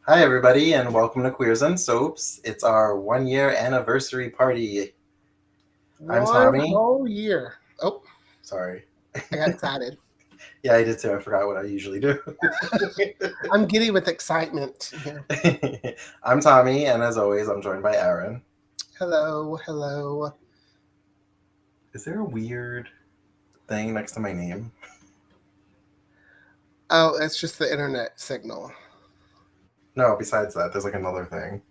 Hi, everybody, and welcome to Queers and Soaps. It's our 1 year anniversary party. I'm One Tommy. whole year. Oh, Sorry. I got excited. Yeah, I did too. I forgot what I usually do. I'm giddy with excitement. I'm Tommy, and as always, I'm joined by Aaron. Hello, hello. Is there a weird thing next to my name? Oh, it's just the internet signal. No, besides that, there's like another thing. It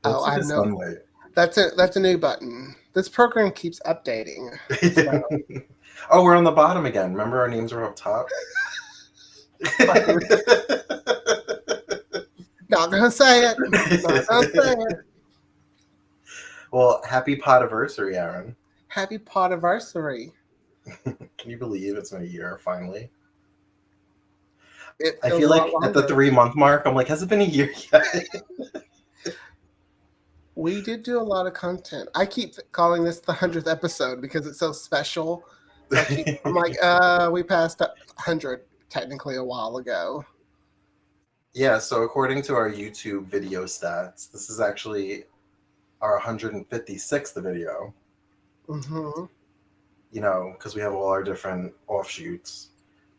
Oh, looks like I a know. sunlight. That's a new button. This program keeps updating. So Oh, we're on the bottom again. Remember our names were up top? not gonna say it. Not gonna say it. Well, happy podiversary, Aaron. Happy podiversary. Can you believe it's been a year finally? It I feels feel a lot like at the longer. 3 month mark, I'm like, has it been a year yet? We did do a lot of content. I keep calling this the 100th episode because it's so special. So I'm like, we passed 100 technically a while ago. Yeah, so according to our YouTube video stats, this is actually our 156th video, Hmm. because we have all our different offshoots,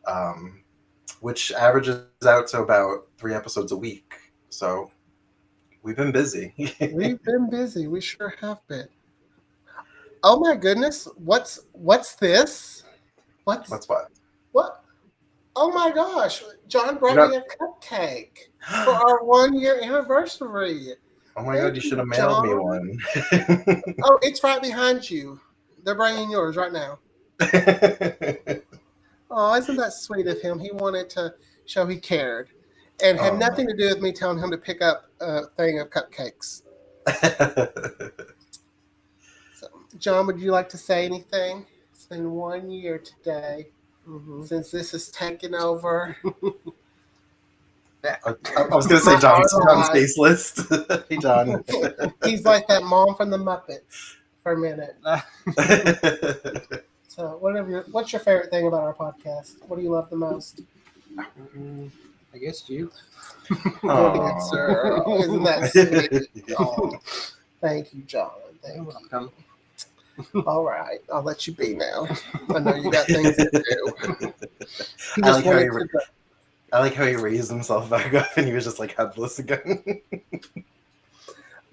um, which averages out to about 3 episodes a week. So we've been busy. We've been busy. We sure have been. Oh my goodness, what's this? What's What's what? what? Oh my gosh, John You're brought not. me a cupcake for our 1 year anniversary. Oh my God, Thank you should you, have mailed me John. one. Oh, it's right behind you. They're bringing yours right now. Oh, isn't that sweet of him? He wanted to show he cared, and had Oh. nothing to do with me telling him to pick up a thing of cupcakes. So, John, would you like to say anything? It's been 1 year today since this is taken over. I was gonna say John's face list. Hey, John. He's like that mom from the Muppets for a minute. So, what's your favorite thing about our podcast? What do you love the most? I guess you. Good answer. Isn't that sweet? Oh, thank you, John. Thank You're you. welcome. All right, I'll let you be now. I know you got things to do. He I just like how wanted to. I like how he raised himself back up and he was just like headless again.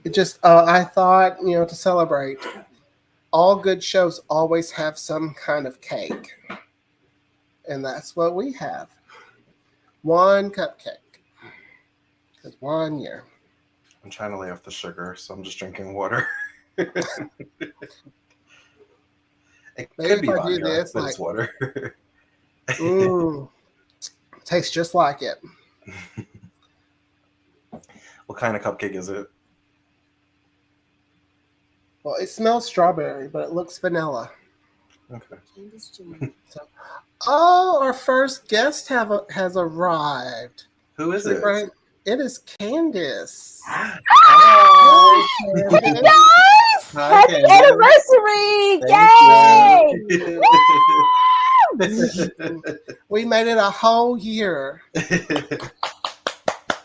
It just, I thought, to celebrate, all good shows always have some kind of cake. And that's what we have. One cupcake. Because 1 year. I'm trying to lay off the sugar, so I'm just drinking water. It Maybe could if be I do vodka, this, but like, it's water. mmm, tastes just like it. What kind of cupcake is it? Well, it smells strawberry, but it looks vanilla. Okay. So, oh, our first guest has arrived. Who is Should we it? bring? It is Candice. Hi. Candice. Guys, Hi, happy Candace. anniversary! Thank Yay! you. We made it a whole year.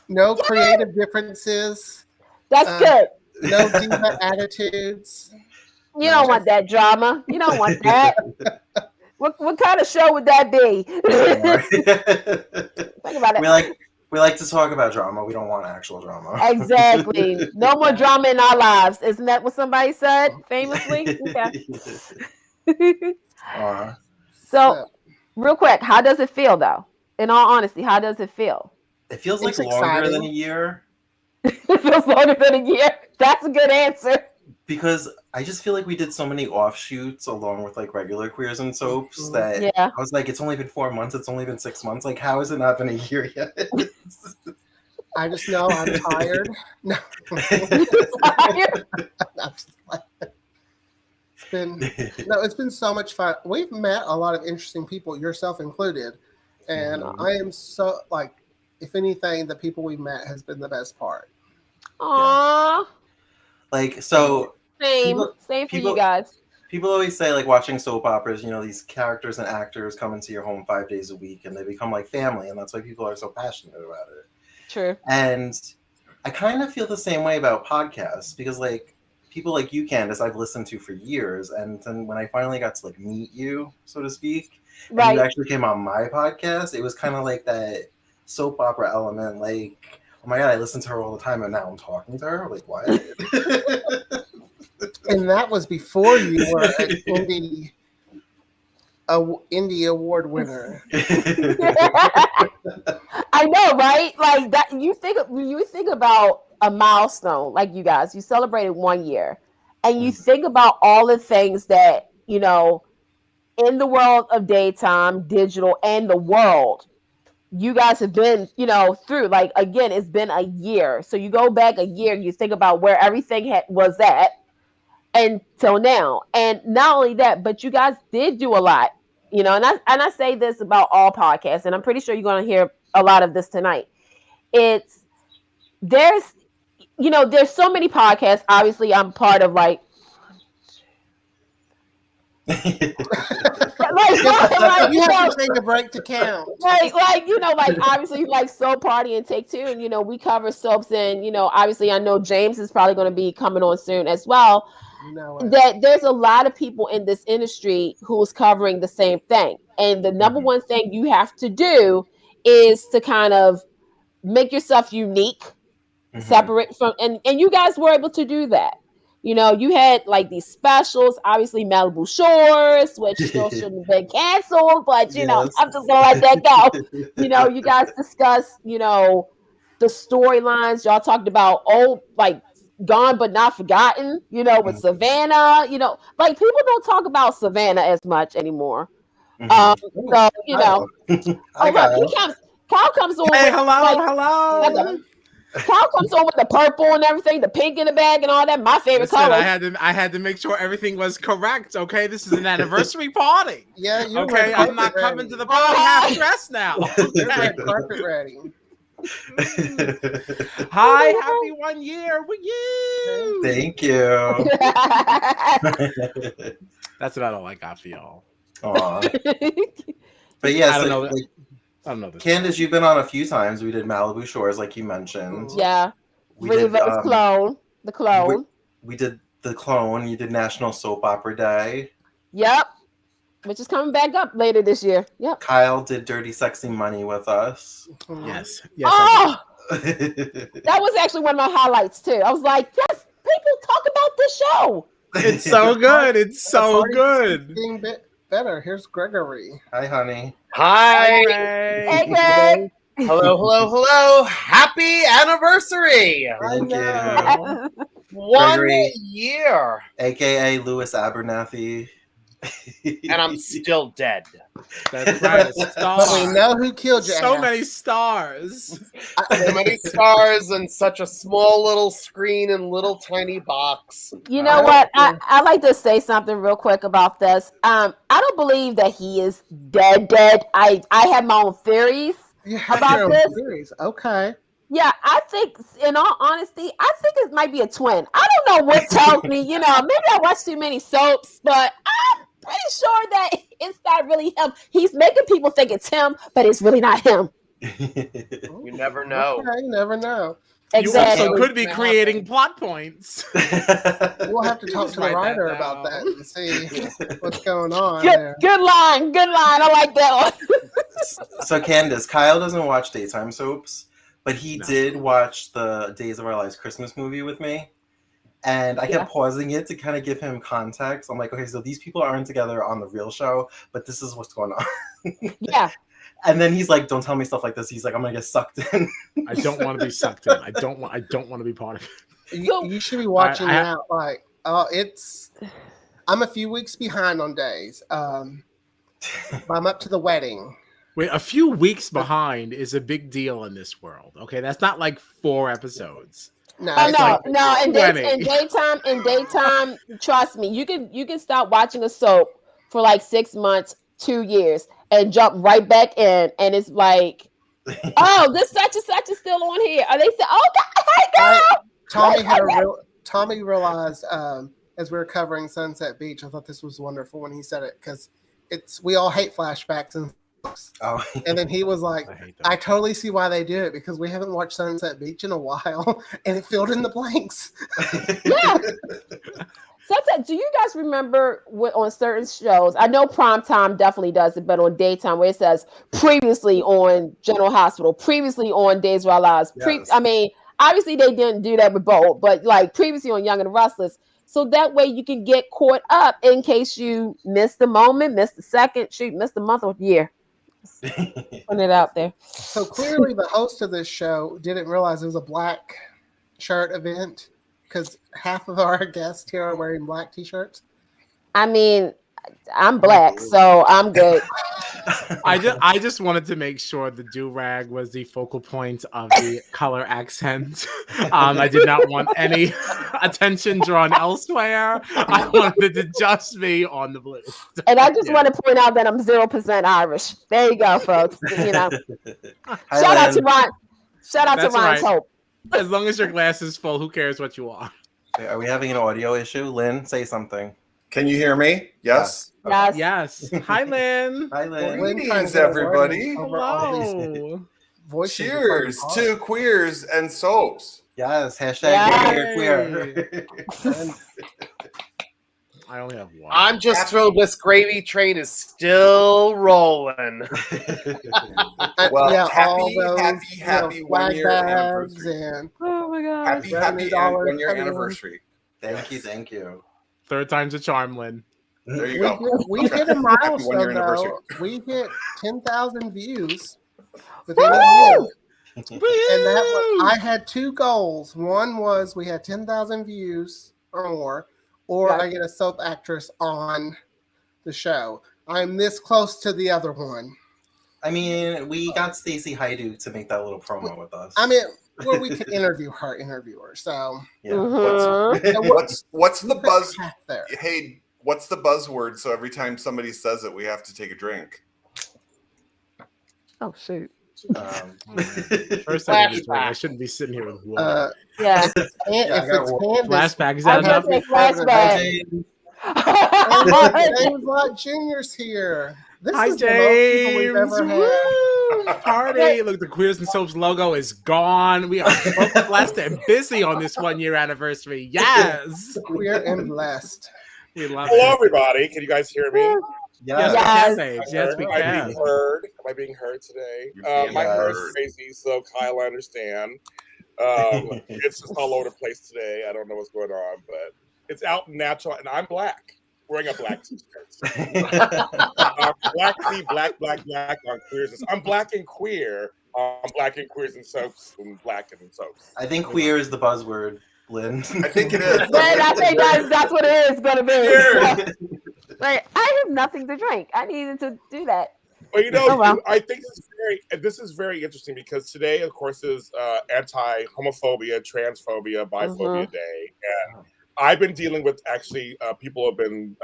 No creative differences. That's good. No diva attitudes. You don't want that drama. You don't want that. What kind of show would that be? Think about it. we like to talk about drama. We don't want actual drama. Exactly. No more drama in our lives. Isn't that what somebody said famously? Okay. Aw. So, real quick, how does it feel though? In all honesty, how does it feel? It feels like It's longer than a exciting. year It feels longer than a year. That's a good answer. because I just feel like we did so many offshoots along with like regular Queers and Soaps Mhm. that Yeah. I was like, it's only been 4 months. It's only been 6 months. Like, how has it not been a year yet? I just know I'm tired. No. I'm just like- it's been so much fun. We've met a lot of interesting people, yourself included, and Mhm. I am so like, if anything, the people we met has been the best part. Aww. Like, so Same. people, Same for you people, guys. people always say like watching soap operas, these characters and actors come into your home 5 days a week and they become like family, and that's why people are so passionate about it. True. And I kind of feel the same way about podcasts because like people like you, Candace, I've listened to for years, and then when I finally got to like meet you, so to speak, and Right. you actually came on my podcast, it was kind of like that soap opera element, like, oh my god, I listen to her all the time, and now I'm talking to her. Like, what? And that was before you were an Indie Award winner. I know, right? Like that. You think about a milestone, like you guys. You celebrated 1 year, and you think about all the things that in the world of daytime, digital, and the world, you guys have been, through. Like again, it's been a year. So you go back a year, you think about where everything was at until now, and not only that, but you guys did do a lot. And I say this about all podcasts, and I'm pretty sure you're going to hear a lot of this tonight. There's so many podcasts. Obviously, I'm part of like You have to take a break to count. like obviously like Soap Party and Take Two, and we cover soaps, and obviously I know James is probably going to be coming on soon as well. That there's a lot of people in this industry who's covering the same thing, and the number one thing you have to do is to kind of make yourself unique, separate from, and you guys were able to do that. You had like these specials, obviously Malibu Shores, which still shouldn't have been canceled, but I'm just gonna let that go. You guys discussed, the storylines. Y'all talked about like Gone but Not Forgotten, with Savannah, like people don't talk about Savannah as much anymore. So, Kyle Comes on. Hey, with, hello. Kyle comes on with the purple and everything, the pink in the bag and all that. My favorite color. I had to make sure everything was correct. Okay, this is an anniversary party. Yeah, you okay. I'm not coming to the party half dressed now. You're carpet ready. Hi, happy 1 year with you. Thank you. That's about all I got for y'all. But yeah, I don't know. I don't know this. Candace, you've been on a few times. We did Malibu Shores, like you mentioned. Yeah. We did Clone. The Clone. We did The Clone. You did National Soap Opera Day. Yep. Which is coming back up later this year. Yep. Kyle did Dirty Sexy Money with us. Yes. That was actually one of my highlights too. I was like, yes, people talk about this show. It's so good. It's so good. Getting better. Here's Gregory. Hi, honey. Hi. Hey, Greg. Hello. Happy anniversary. Thank you. 1 Gregory. year. AKA Louis Abernathy. And I'm still dead. That's right. But we know who killed you. So many stars. So many stars and such a small little screen and little tiny box. You know what? I like to say something real quick about this. I don't believe that he is dead. I have my own theories about this. Theories. Okay. Yeah, I think, in all honesty, I think it might be a twin. I don't know what tells me, maybe I watch too many soaps, but I'm pretty sure that it's not really him. He's making people think it's him, but it's really not him. You never know. Okay, you never know. Exactly. You also could be creating plot points. We'll have to talk to the writer about that and see what's going on. Good line. I like that one. So, Candace, Kyle doesn't watch daytime soaps, but he did watch the Days of Our Lives Christmas movie with me. And I kept pausing it to kind of give him context. I'm like, okay, so these people aren't together on the real show, but this is what's going on. Yeah. And then he's like, don't tell me stuff like this. He's like, I'm going to get sucked in. I don't want to be sucked in. I don't want to be part of it. You should be watching that. Like, I'm a few weeks behind on days. I'm up to the wedding. Wait, a few weeks behind is a big deal in this world. Okay, that's not like 4 episodes. No. In daytime, trust me, you can stop watching a soap for like 6 months, 2 years, and jump right back in, and it's like, oh, this such and such is still on here. Are they still? Oh, God, hey, girl. Tommy realized as we were covering Sunset Beach, I thought this was wonderful when he said it, because we all hate flashbacks and Oh, And then he was like, I hate that. I totally see why they do it because we haven't watched Sunset Beach in a while, and it filled in the blanks. Yeah. Sometimes, do you guys remember on certain shows? I know primetime definitely does it, but on daytime where it says previously on General Hospital, previously on Days of Our Lives. Yes. I mean, obviously they didn't do that with Bolt, but like previously on Young and the Restless. So that way you can get caught up in case you missed the moment, missed the second, shoot, missed the month or year. Putting it out there. So clearly, the host of this show didn't realize it was a black shirt event because half of our guests here are wearing black t-shirts. I mean, I'm black, so I'm good. I just wanted to make sure the do-rag was the focal point of the color accent. I did not want any attention drawn elsewhere. I wanted it to just be on the blue. And I just want to point out that I'm 0% Irish. There you go, folks. You know, Hi, shout out to Lynn. Ron. Shout out That's to Ron's right. Hope. As long as your glass is full, who cares what you are? Are we having an audio issue? Lynn, say something. Can you hear me? Yes. Yes. Yes. Hi, Lynn. Hi, Lynn. Lynn trying to Greetings, get everybody. over all these Hello. voices. Cheers to queers and soaps. Yes, hashtag Yay. queer. And I only have one. I'm just thrilled this gravy train is still rolling. Well, yeah, happy, all those happy 1 swag year bags anniversary. and Oh my God. Happy $70 and 1 year coming in. anniversary. Thank you. Third time's a charm, Lynn. There you we, go. we hit a Happy 1 year milestone anniversary. though. We hit 10,000 views within a year. Woo! And that was, I had two goals. One was we had 10,000 views or more, or Right. I get a soap actress on the show. I'm this close to the other one. I mean, we got Stacey Hydu to make that little promo with us. I mean, where we could interview her. So yeah. Mhm. What's the buzz? there? Hey, what's the buzzword? So every time somebody says it, we have to take a drink. Oh shoot. First time I just drink. I shouldn't be sitting here with water. Yeah. And Yeah, I if got it's one. Candace, Flashback, is I that was enough? gonna say flashback. James Lott Jr.'s here. This Hi, is the most people we've James. ever had. Woo! Party. Look, the Queers and Soaps logo is gone. We are both blessed and busy on this 1 year anniversary. Yes. Queer and blessed. We love Hello, it. everybody. Can you guys hear me? Yes, Yeah. we Yes. can, babes. Yes, we Am I can. being heard? Am I being heard today? You're being My hair is heard. crazy, so Kyle, I understand. It's just all over the place today. I don't know what's going on, but it's out and natural, and I'm black, wearing a black t-shirt. Black tea, black on queers. I'm black and queer. I'm black and queers and soaps, and black and soaps. I think queer is the buzzword, Lynn. I think it is. Man, I think that's what it is gonna be. Cheers. Like, I have nothing to drink. I needed to do that. Well, you know, Oh, wow. I think this is very interesting because today, of course, is anti-homophobia, transphobia, biphobia day, and I've been dealing with actually people have been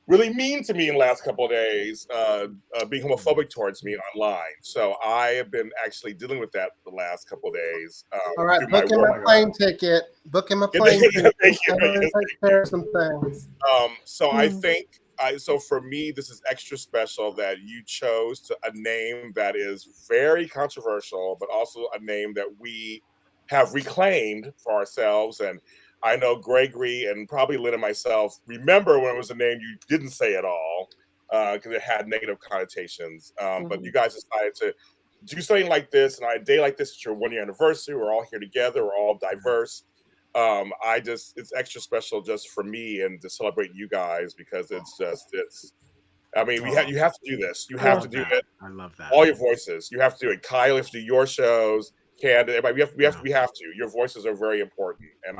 really mean to me in the last couple of days, being homophobic towards me online. So I have been actually dealing with that the last couple of days. All right, through my book him work. a plane ticket. Book him a Yeah, plane thank you, ticket. thank you, I'm thank gonna you. take care of some things. So I think, so for me, this is extra special that you chose a name that is very controversial, but also a name that we have reclaimed for ourselves. And I know Gregory and probably Lynn and myself remember when it was a name you didn't say at all because it had negative connotations. But you guys decided to do something like this, and on a day like this, it's your 1 year anniversary. We're all here together. We're all diverse. It's extra special just for me and to celebrate you guys because I mean, you have to do this. You have to do it. I love that. All your voices. You have to do it. Kyle, you have to do your shows. Candace, everybody, we have to. Your voices are very important. And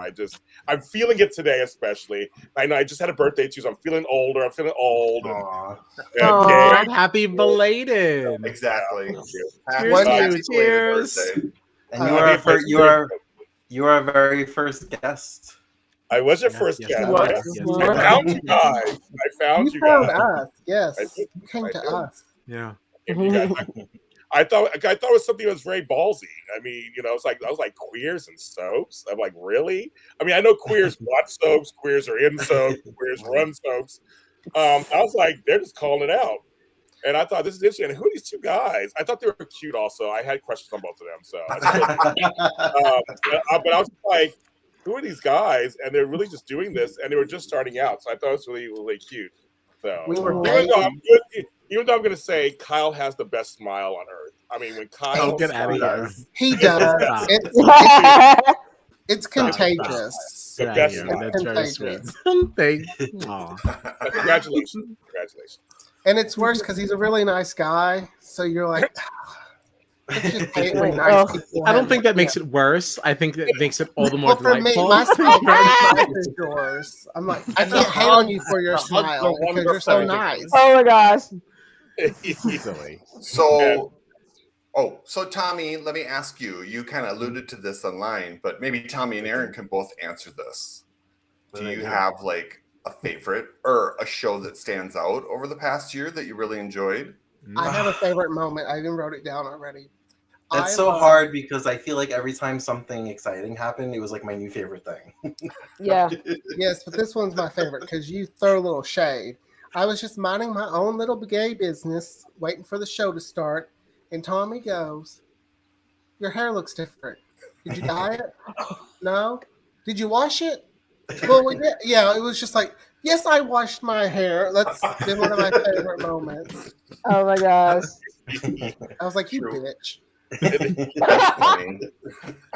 I'm feeling it today, especially. I know I just had a birthday too, so I'm feeling older. I'm feeling old. Aw. Aw. And Happy belated. Exactly. Thank you. Happy Cheers, belated cheers. birthday. And you are our very first guest. I was your Yes, first yes, guest. you was. Yes, I yes. found you guys. I found you found guys. us. Yes, I did. you came I to did. us. Yeah. I thought it was something that was very ballsy. I mean, I was like queers and soaps. I'm like, really? I mean, I know queers watch soaps, queers are in soaps, queers run soaps. I was like, they're just calling it out. And I thought, this is interesting. And who are these two guys? I thought they were cute also. I had questions on both of them. So, but I was like, who are these guys? And they're really just doing this, and they were just starting out. So I thought it was really, really cute. So We were even though I'm going to say Kyle has the best smile on earth. I mean, when Kyle Get out of here. smiles, He does. Stop. It's contagious. The Get best out of here. smile. That's very sweet. Thanks. Aw. Congratulations. Congratulations. And it's worse because he's a really nice guy. So you're like, it's just hate when nice people I don't have- think that makes it worse. I think that makes it all the more Well, for me, delightful. my smile is nice as yours. I'm like, I can't hate on you for your The hugs are smile because you're so wonderful. nice. Oh my gosh. Easily. So, so Tommy, let me ask you. You kind of alluded to this online, but maybe Tommy and Aaron can both answer this. Do you have like a favorite or a show that stands out over the past year that you really enjoyed? I have a favorite moment. I even wrote it down already. That's so hard because I feel like every time something exciting happened, it was like my new favorite thing. Yeah. Yes, but this one's my favorite because you throw a little shade. I was just minding my own little gay business, waiting for the show to start, and Tommy goes, "Your hair looks different. Did you dye it? No? Did you wash it? Well, yeah, it was just like, yes, I washed my hair." That's been one of my favorite moments. Oh my gosh. I was like, you True. bitch. That's funny.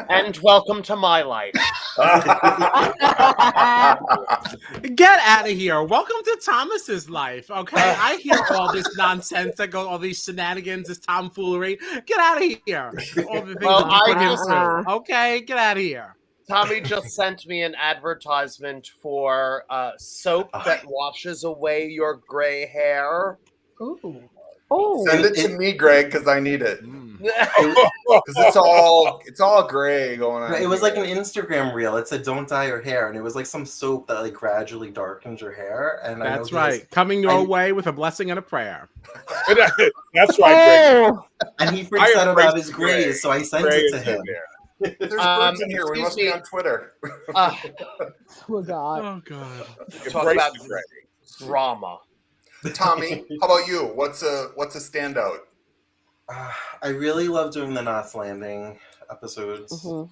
And welcome to my life. Get out of here. Welcome to Thomas's life. Okay. I hear all this nonsense that goes, all these shenanigans, this tomfoolery. Get out of here. All the things Well, that you put I him just- through. Okay, get out of here. Tommy just sent me an advertisement for soap that washes away your gray hair. Ooh. Oh. Send it to me, Greg, because I need it. Mm. Because it's all gray going on. It was here. like an Instagram reel. It said "Don't dye your hair," and it was like some soap that like gradually darkens your hair. And I know That's he has- right. Coming your way with a blessing and a prayer. That's right, Greg. Oh. and he freaks out embrace about his Greg. grays, so I sent Greg it to is in him. there. There's birds in here. We excuse must be me. on Twitter. Oh God. Oh, God. Talk Embrace about the Greg. drama. Tommy, how about you? What's a standout? I really love doing the Knots Landing episodes Mhm.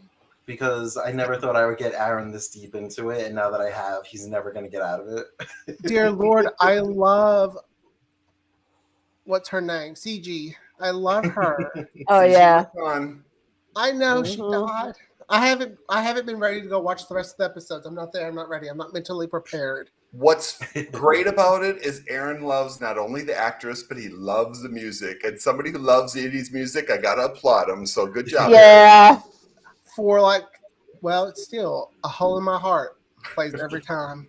because I never thought I would get Aaron this deep into it, and now that I have, he's never going to get out of it. Dear Lord, I love, what's her name? CG. I love her. Oh yeah. Fun. I know she Mhm. died. I haven't been ready to go watch the rest of the episodes. I'm not there. I'm not ready. I'm not mentally prepared. What's great about it is Aaron loves not only the actress, but he loves the music. And somebody who loves 80s music, I gotta applaud him. So good job. Yeah. For like, well, it's still A Hole in My Heart plays every time.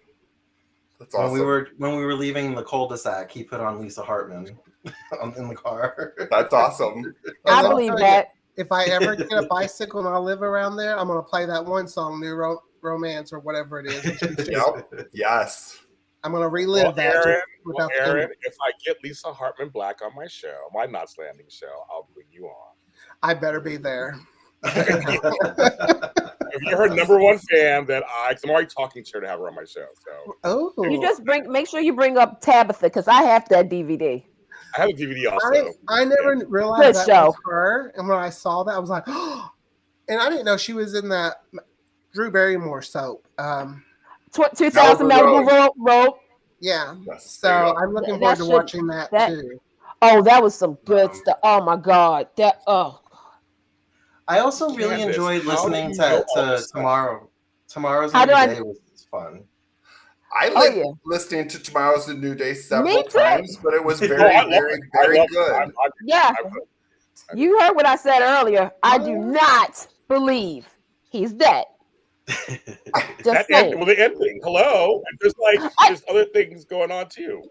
That's awesome. When we were leaving the cul-de-sac, he put on Lisa Hartman in the car. That's awesome. I And I'll believe tell you, that. if I ever get a bicycle and I live around there, I'm gonna play that one song, New Romance or whatever it is. Yep. Yes. I'm gonna relive Well, that. Aaron, without Aaron, if I get Lisa Hartman Black on my show, my Knots Landing show, I'll bring you on. I better be there. If you're her number one fan, then cause I'm already talking to her to have her on my show. So Oh, You just make sure you bring up Tabitha because I have that DVD. I have a DVD also. I never realized Good that show. was her, and when I saw that, I was like, oh, and I didn't know she was in that Drew Barrymore soap. 2000 Malibu Malibu Road. Yeah, Yes, so there you go. I'm looking That forward to should- watching that too. Oh, that was some good stuff. Oh my God. That I also really Candace, enjoyed how do listening you know all to this stuff? Tomorrow. Tomorrow's How New do I- Day was fun. I Oh, like yeah. listening to Tomorrow's a New Day Me several too. times, but it was very, I love very, it. I very love it. good. yeah. You heard what I said earlier. I do Oh. not believe he's dead. Just That saying. well, the ending. Hello, and there's other things going on too.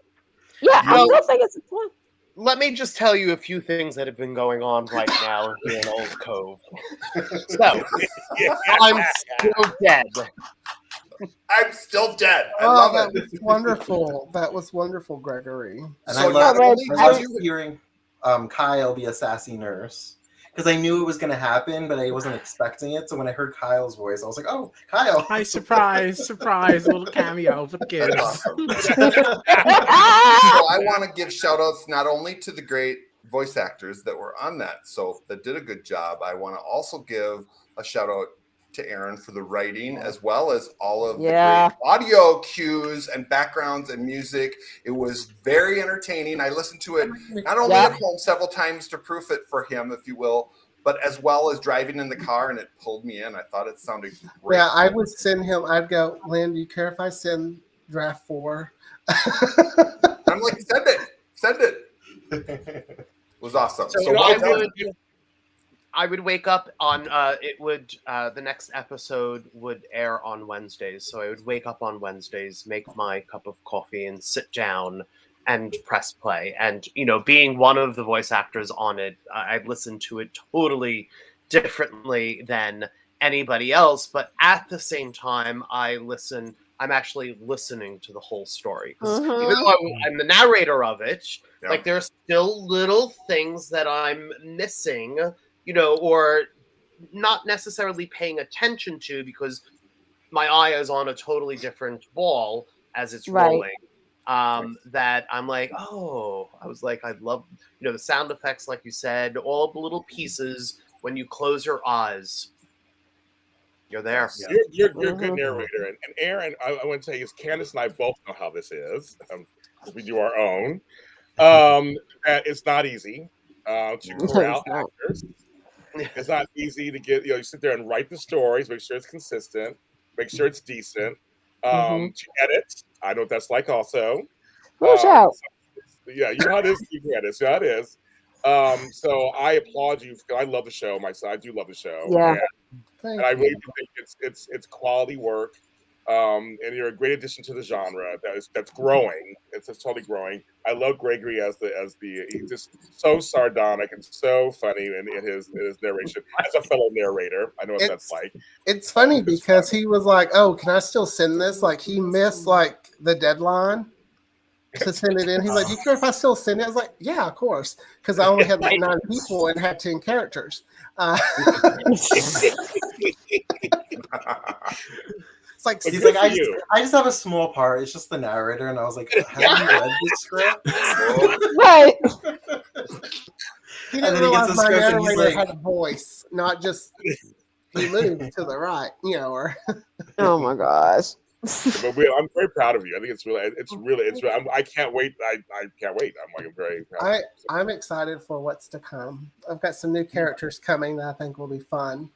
Yeah, I Well- still think it's a twin. Let me just tell you a few things that have been going on right now here in Old Cove. So, I'm still dead. I'm still dead. I Oh, love that it. was wonderful. That was wonderful, Gregory. And So I love not I only love do you- hearing Kyle be a sassy nurse. because I knew it was going to happen, but I wasn't expecting it. So when I heard Kyle's voice, I was like, "Oh, Kyle!" Hi, surprise, a little cameo for the kids. That's awesome. So I want to give shout outs not only to the great voice actors that were on that soap that did a good job. I want to also give a shout out to Aaron for the writing, as well as all of the great audio cues and backgrounds and music. It was very entertaining. I listened to it not only at home several times to proof it for him, if you will, but as well as driving in the car, and it pulled me in. I thought it sounded great. Yeah, I would send him. I'd go, Lynn, do you care if I send draft 4? I'm like, send it. It was awesome. So I would wake up on the next episode would air on Wednesdays. So I would wake up on Wednesdays, make my cup of coffee, and sit down and press play. And being one of the voice actors on it, I'd listen to it totally differently than anybody else. But at the same time, I'm actually listening to the whole story. Even though I'm the narrator of it, like there's still little things that I'm missing, or not necessarily paying attention to because my eye is on a totally different ball as it's rolling. That I'm like, I was like, I love, the sound effects, like you said, all the little pieces when you close your eyes. You're there. You're a good narrator. And Aaron, I want to tell you, Candace and I both know how this is. We do our own. It's not easy to corral actors. It's not easy to get, you sit there and write the stories, make sure it's consistent, make sure it's decent. To edit, I know what that's like also. Yeah, you know how it is. You can edit. So how it is. So I applaud you. I love the show myself. I do love the show. Yeah. And I really think it's quality work. And you're a great addition to the genre that's growing. It's totally growing. I love Gregory as he's just so sardonic and so funny in his narration. As a fellow narrator, I know what that's like. It's funny because he was like, "Oh, can I still send this?" Like he missed like the deadline to send it in. He's like, "Do you care if I still send it?" I was like, "Yeah, of course," because I only had like 9 people and had 10 characters. It's like, he's like, I just have a small part. It's just the narrator, and I was like, have you read the script? Right. He didn't realize my narrator had a voice, not just he moved to the right, or. Oh my gosh. But I'm very proud of you. I think it's really. I can't wait. I can't wait. I'm very proud. I'm excited for what's to come. I've got some new characters coming that I think will be fun.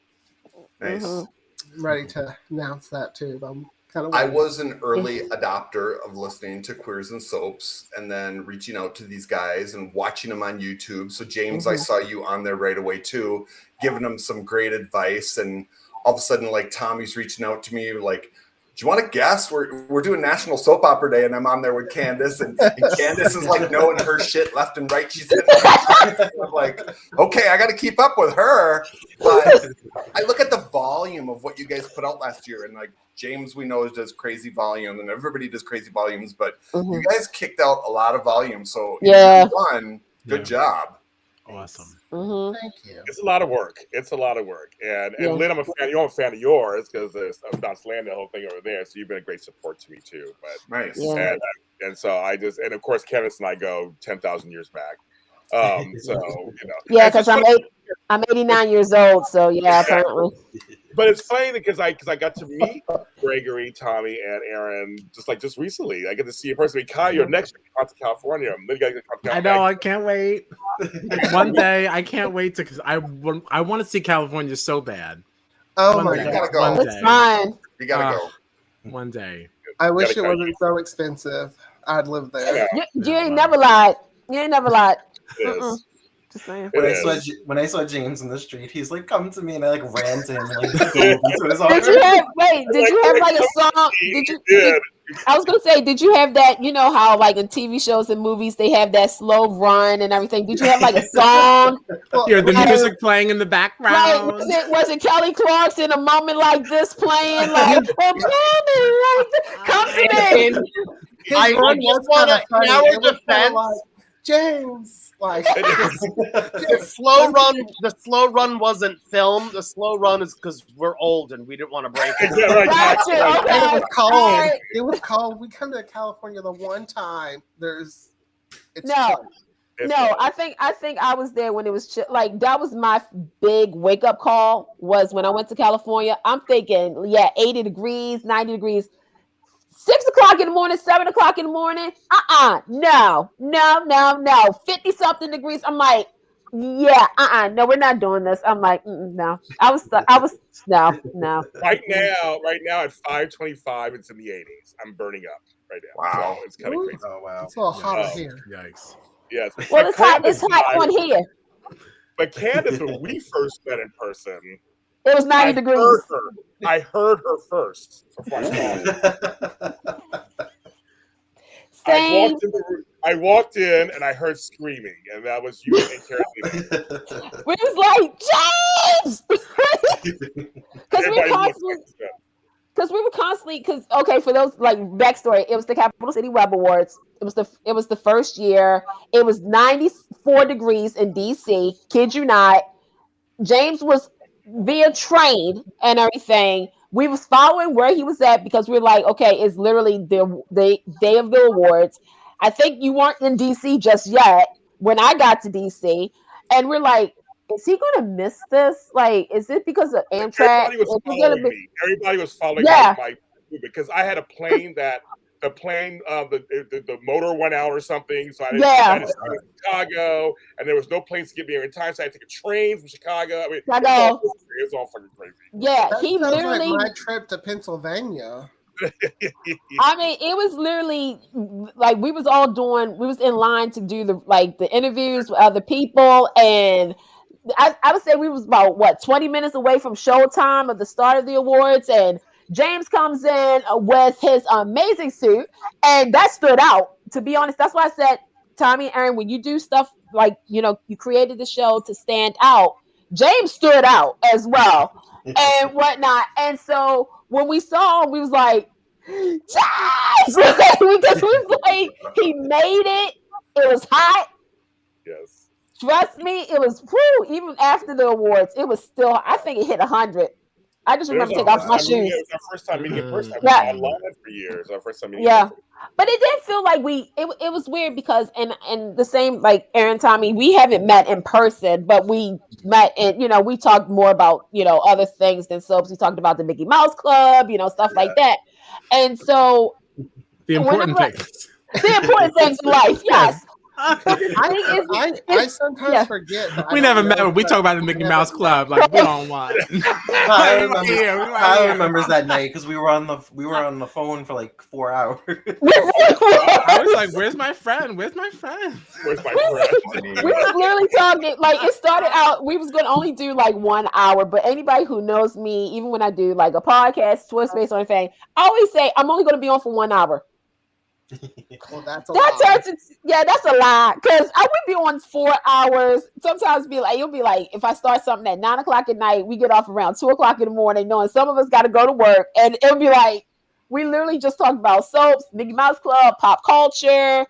Nice. I'm ready to announce that too. But I'm kind of. I was an early adopter of listening to Queers and Soaps, and then reaching out to these guys and watching them on YouTube. So James, I saw you on there right away too, giving them some great advice, and all of a sudden, like Tommy's reaching out to me, like, do you want to guess? We're doing National Soap Opera Day, and I'm on there with Candace, and Candace is like knowing her shit left and right. She's I'm like, okay, I got to keep up with her. But I look at the volume of what you guys put out last year, and like James, we know does crazy volume, and everybody does crazy volumes, but you guys kicked out a lot of volume. So good job. Awesome. Thank you. It's a lot of work. And Lynn, I'm a fan of yours because I'm not slandering the whole thing over there. So you've been a great support to me too. But nice. Yeah. And so and of course, Candace and I go 10,000 years back. Yeah, because I'm 89 years old. So yeah, apparently. But it's funny because I got to meet Gregory, Tommy, and Aaron just recently. I get to see you personally. Kyle, you're next to come to California. I know. I can't wait. One day, I can't wait because I want to see California so bad. Oh my God! You gotta go. It's fine. You gotta go. One day. I wish it wasn't so expensive. I'd live there. You ain't never lied. Just saying. When I saw James in the street, he's like, "Come to me," and I like ran to him. And, like, did you have like a song? I was gonna say, did you have that? You know how like in TV shows and movies they have that slow run and everything. Did you have like a song? The music playing in the background. Right? Was it Kelly Clarkson? A moment like this playing, like come to me. I just want to, in our defense, James, like The slow run wasn't filmed. The slow run is because we're old and we didn't want to break it. Yeah, right, Gotcha. right. Okay. and it was cold. All right. It was cold. We come to California the one time. It's No. chilly. No, I think I was there when it was like that was my big wake up call was when I went to California. I'm thinking, yeah, 80 degrees, 90 degrees, 6 o'clock in the morning, 7 o'clock in the morning. No, 50 something degrees. I'm like, yeah, no, we're not doing this. I'm like, no. I was no. Right now at 5:25, it's in the 80s. I'm burning up right now. Wow. So it's kind of crazy. Oh wow. It's a little hotter Oh. here. Yikes. Yes. Well, it's hot on here. But Candace, when we first met in person, It was 90 degrees. I heard her first before I saw her. Same. I walked in and I heard screaming, and that was you and Carolina. We was like, James! Because we were constantly, okay, for those like backstory, it was the Capital City Web Awards. It was the first year. It was 94 degrees in DC. Kid you not. James was via train and everything. We was following where he was at because we were like, okay, it's literally the day of the awards. I think you weren't in DC just yet when I got to DC, and we're like, is he gonna miss this? Like, is it because of Amtrak? Everybody was following Yeah. my because I had a plane that the motor went out or something, so I had to stay in Chicago, and there was no planes to get me here in time, so I had to take a train from Chicago. I mean, it was all fucking crazy. Yeah, That he sounds literally. like my trip to Pennsylvania. I mean, it was literally like we was in line to do the interviews with other people, and I would say we was about 20 minutes away from showtime of the start of the awards, and James comes in with his amazing suit, and that stood out. To be honest, that's why I said, Tommy and Aaron, when you do stuff like, you created the show to stand out, James stood out as well and whatnot. And so when we saw him, we was like, James! Because we was like, he made it. It was hot. Yes. Trust me, it was, even after the awards, it was still, I think it hit 100. I just remember taking off my shoes. It was our first time meeting in person. Yeah. I loved it for years. Our first time meeting. Yeah. But it did feel like it was weird because and the same like Aaron, Tommy, we haven't met in person, but we met and we talked more about other things than soaps. We talked about the Mickey Mouse Club, stuff like that. And so the important things. The important things in life, yes. I sometimes forget. We never met when we talk about the Mickey Mouse Club. Like we don't want. I remembers that night because we were on the phone for like 4 hours. I was like, "Where's my friend? Where's my friend? Where's my friend?" We was literally talking. Like it started out, we was gonna only do like 1 hour. But anybody who knows me, even when I do like a podcast, Twitter Space or anything, I always say I'm only gonna be on for 1 hour. Well, that's a lie. Because I would be on 4 hours. Sometimes you'll be like, if I start something at 9 o'clock at night, we get off around 2 o'clock in the morning, knowing some of us got to go to work, and it'll be like we literally just talked about soaps, Mickey Mouse Club, pop culture,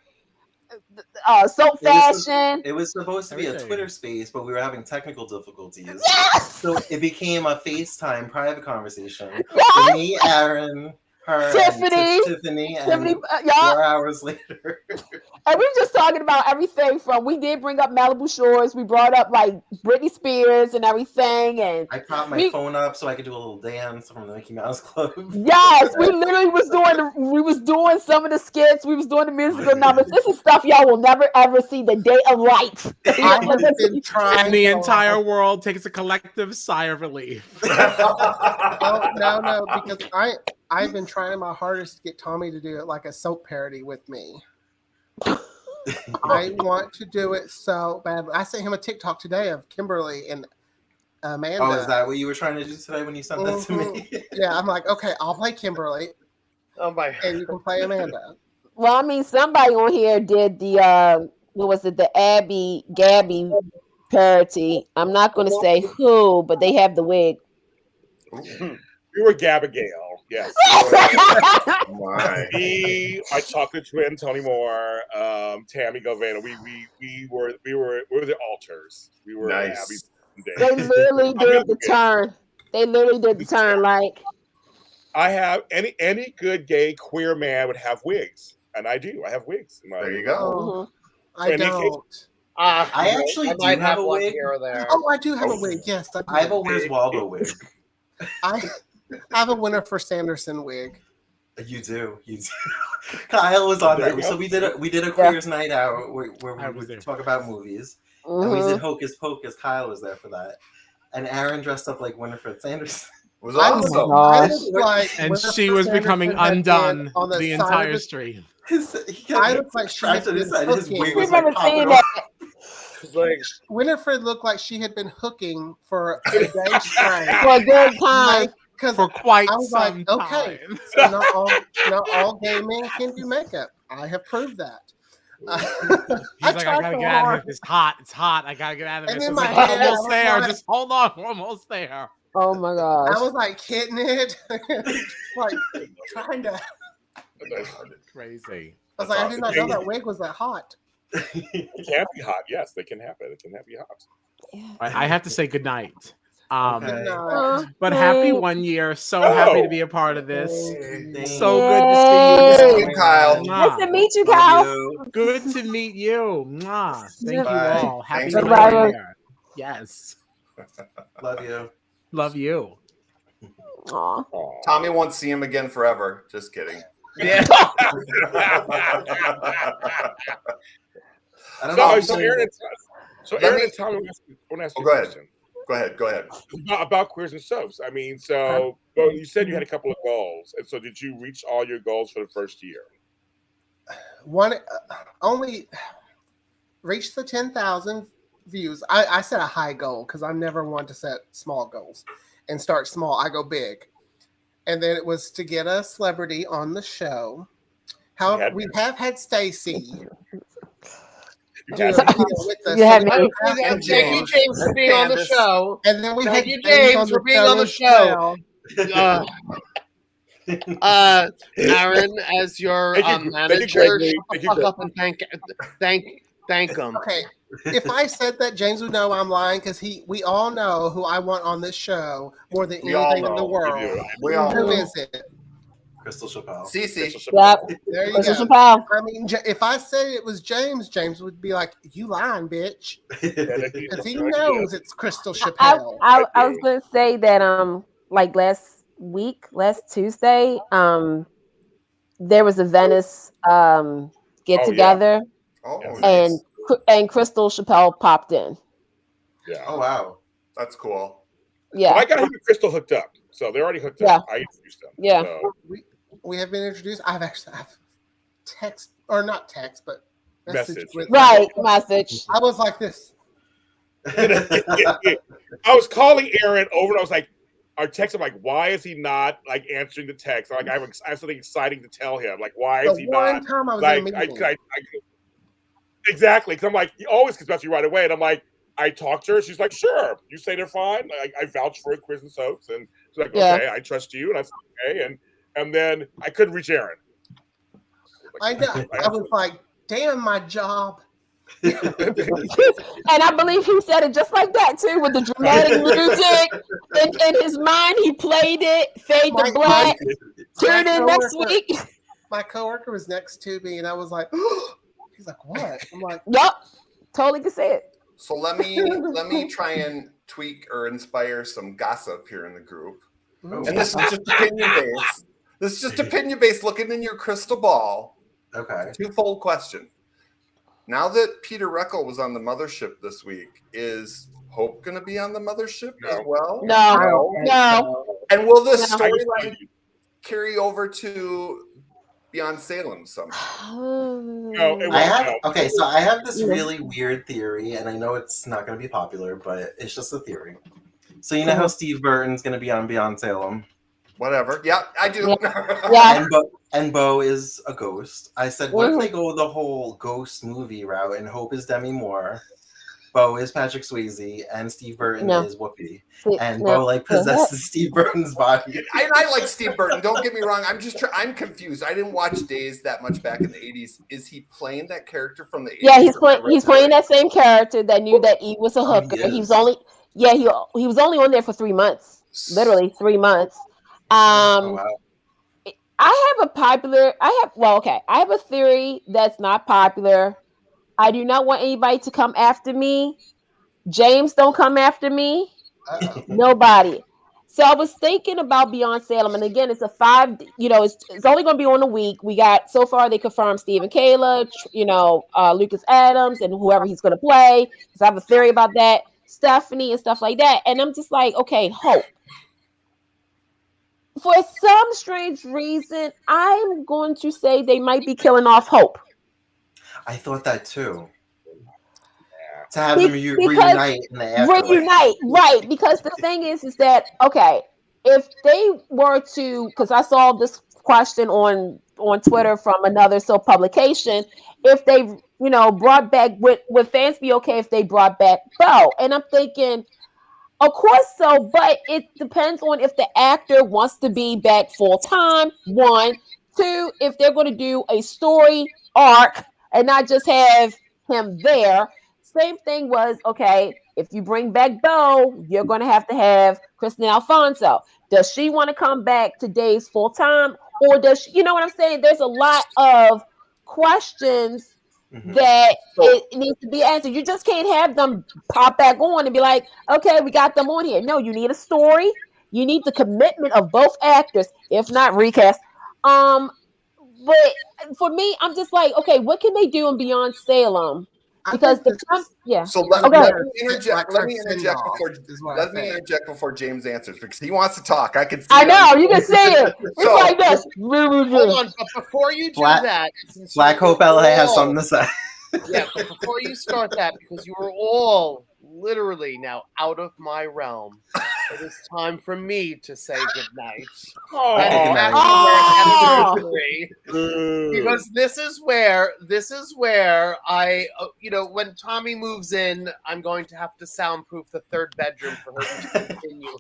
soap fashion. It was supposed to be a Twitter space, but we were having technical difficulties. Yes! So it became a FaceTime private conversation. Yes! With me, Aaron, her, Tiffany, and 4 hours later. And we were just talking about everything from, we did bring up Malibu Shores. We brought up like Britney Spears and everything. And I propped my phone up so I could do a little dance from the Mickey Mouse Club. Yes, we literally was doing some of the skits. We was doing the musical numbers. This is stuff y'all will never ever see the day of light. And the entire world takes a collective sigh of relief. No, because I've been trying my hardest to get Tommy to do it like a soap parody with me. I want to do it so badly. I sent him a TikTok today of Kimberly and Amanda. Oh, is that what you were trying to do today when you sent that to me? Yeah, I'm like, okay, I'll play Kimberly. Oh my! And you can play Amanda. Well, I mean, somebody on here did the what was it? The Gabby parody. I'm not going to say who, but they have the wig. We were Gabigail. Yes. My. Me, my chocolate twin, Tony Moore, Tammy Galvano. We were the alters. We were Nice. Abby's They literally did the turn. They literally did the turn. Like, I have any good gay queer man would have wigs, and I do. I have wigs. There you go. I And in don't. I actually do might have a one wig. here or there. Oh, I do have a wig. Yes, I have a Where's Waldo wig. I have a Winifred Sanderson wig. You do. Kyle was on There that. you So go. we did a queers night out where I we was there. would talk about movies. And we mhm. did Hocus Pocus. Kyle was there for that. And Aaron dressed up like Winifred Sanderson. It was I awesome. look like And Winifred she was becoming Sanderson had been undone on the side of entire the- stream. He I kept look like she scratching had his been head. His hooking. wig We was like remember popping seeing off. that. It's like, Winifred looked like she had been hooking for a day straight. For a good time. Because For quite I was some like, okay. time. so not all gay men can do makeup. I have proved that. He's like, I gotta get out of here. It's hot. It's hot. I gotta get out of And this. in It's my like, head, we're I almost was there. like- Just hold on. We're almost there. Oh my I gosh. was like hitting it, like trying to. Crazy. I was like, I did not know that wig was that hot. It can be hot. Yes, they can happen. It can be hot. I have to say goodnight. Okay. Good night. But happy 1 year. So happy to be a part of this. Thank So you. good to see Thank you. you, Kyle. Nice to meet you, Love Kyle. you. Good to meet you. Mwah. Thank Bye. you all. Happy Thanks, 1 everybody. year. Yes. Love you. Love you. Aw. Aw. Tommy won't see him again forever. Just kidding. yeah. I don't So, know. so Aaron, Let Aaron me- and Tommy, I want to ask you go a ahead. question Go ahead. about queers and soaps. I mean, so well, you said you had a couple of goals, and so did you reach all your goals for the first year? One only reached the 10,000 views. I set a high goal because I'm never one to set small goals and start small. I go big. And then it was to get a celebrity on the show. However, we have had Stacy. You to had- be with us. You had So me. we Thank had you, James. James, for being on the Candace. show. And then we Thank had you, James James, for being on the as show. well. Aaron, as your Thank you, thank you, manager, Gregory. shut the Thank you, fuck Greg. up and thank him. Okay. If I said that, James would know I'm lying because we all know who I want on this show more than We all anything in the know. world. We all Who know. is it? Crystal Chappelle. Cece. Yep. There you Crystal go. Chappelle. I mean, if I said it was James, James would be like, "You lying, bitch," because he knows it's Crystal Chappelle. I was gonna say that like last Tuesday, there was a Venice get together Oh, and nice. Crystal Chappelle popped in. Yeah. Oh wow. That's cool. Yeah. Well, I got him and Crystal hooked up, so they're already hooked Yeah. up. I introduced them. Yeah. So, We have been introduced. I've text or not text, but Message. with Right. Message. I was like this. I was calling Aaron over, and I was like, "Our text." I'm like, "Why is he not like answering the text?" I'm like, I have something exciting to tell him. Like, why is The he one not? time I was Like, in a meeting. exactly. Because I'm like, he always gets back to you right away, and I'm like, I talked to her. She's like, "Sure, you say they're fine." I vouch for Quiz and Soaps, and she's like, Yeah. "Okay, I trust you," and I said, "Okay," and then I couldn't reach Aaron. I was like, "Damn, my job." And I believe he said it just like that too, with the dramatic music. In his mind, he played it, fade to black, tune in next week. My coworker was next to me, and I was like, "He's like, what?" I'm like, Yup, totally can say it. So let me try and tweak or inspire some gossip here in the group. "Ooh." And this is just opinion based. This is just opinion based. Looking in your crystal ball. Okay. Twofold question. Now that Peter Reckel was on the mothership this week, is Hope going to be on the mothership as well? No. And will this No. storyline carry over to Beyond Salem somehow? No, it I won't. have No. okay, so I have this really weird theory, and I know it's not going to be popular, but it's just a theory. So you know how Steve Burton's going to be on Beyond Salem, Whatever. Yeah, I do. Yeah. and Bo is a ghost. I said, what if they go the whole ghost movie route, and Hope is Demi Moore, Bo is Patrick Swayze and Steve Burton No. is Whoopi. See, And no. Bo like possesses Steve Burton's body. I like Steve Burton. Don't get me wrong. I'm confused. I didn't watch Days that much back in the 80s. Is he playing that character from the 80s? Yeah, he's playing that same character that knew that Eve was a hooker. he He was is. only he was only on there for 3 months. Literally 3 months. Oh, wow. I have a theory that's not popular. I do not want anybody to come after me. James, don't come after me. Nobody. So I was thinking about Beyond Salem, and again, it's a 5. It's only going to be on a week. We got so far they confirmed Stephen Kayla, Lucas Adams, and whoever he's going to play. Because I have a theory about that, Stephanie and stuff like that. And I'm just like, okay, Hope. For some strange reason, I'm going to say they might be killing off Hope. I thought that too. To have them reunite in the afterlife. Reunite, right? Because the thing is that okay, if they were to, because I saw this question on Twitter from another publication, if they brought back, would fans be okay if they brought back Bo? And I'm thinking, of course so, but it depends on if the actor wants to be back full time. 1, 2, if they're going to do a story arc and not just have him there. Same thing was, okay, if you bring back Bo, you're going to have Kristen Alfonso. Does she want to come back to Days full time? Or does she, you know what I'm saying? There's a lot of questions that it needs to be answered. You just can't have them pop back on and be like, okay, we got them on here. No, you need a story. You need the commitment of both actors, if not recast. But for me, I'm just like, okay, what can they do in Beyond Salem? Because So let me interject. Let me interject before James answers because he wants to talk. I can see. I know you can see it. It's like this. Hold on, but before you do that, Black Hope LA has something to say. Yeah, but before you start that, because you are all literally now out of my realm, it is time for me to say goodnight. Because this is where I, when Tommy moves in, I'm going to have to soundproof the third bedroom for him to continue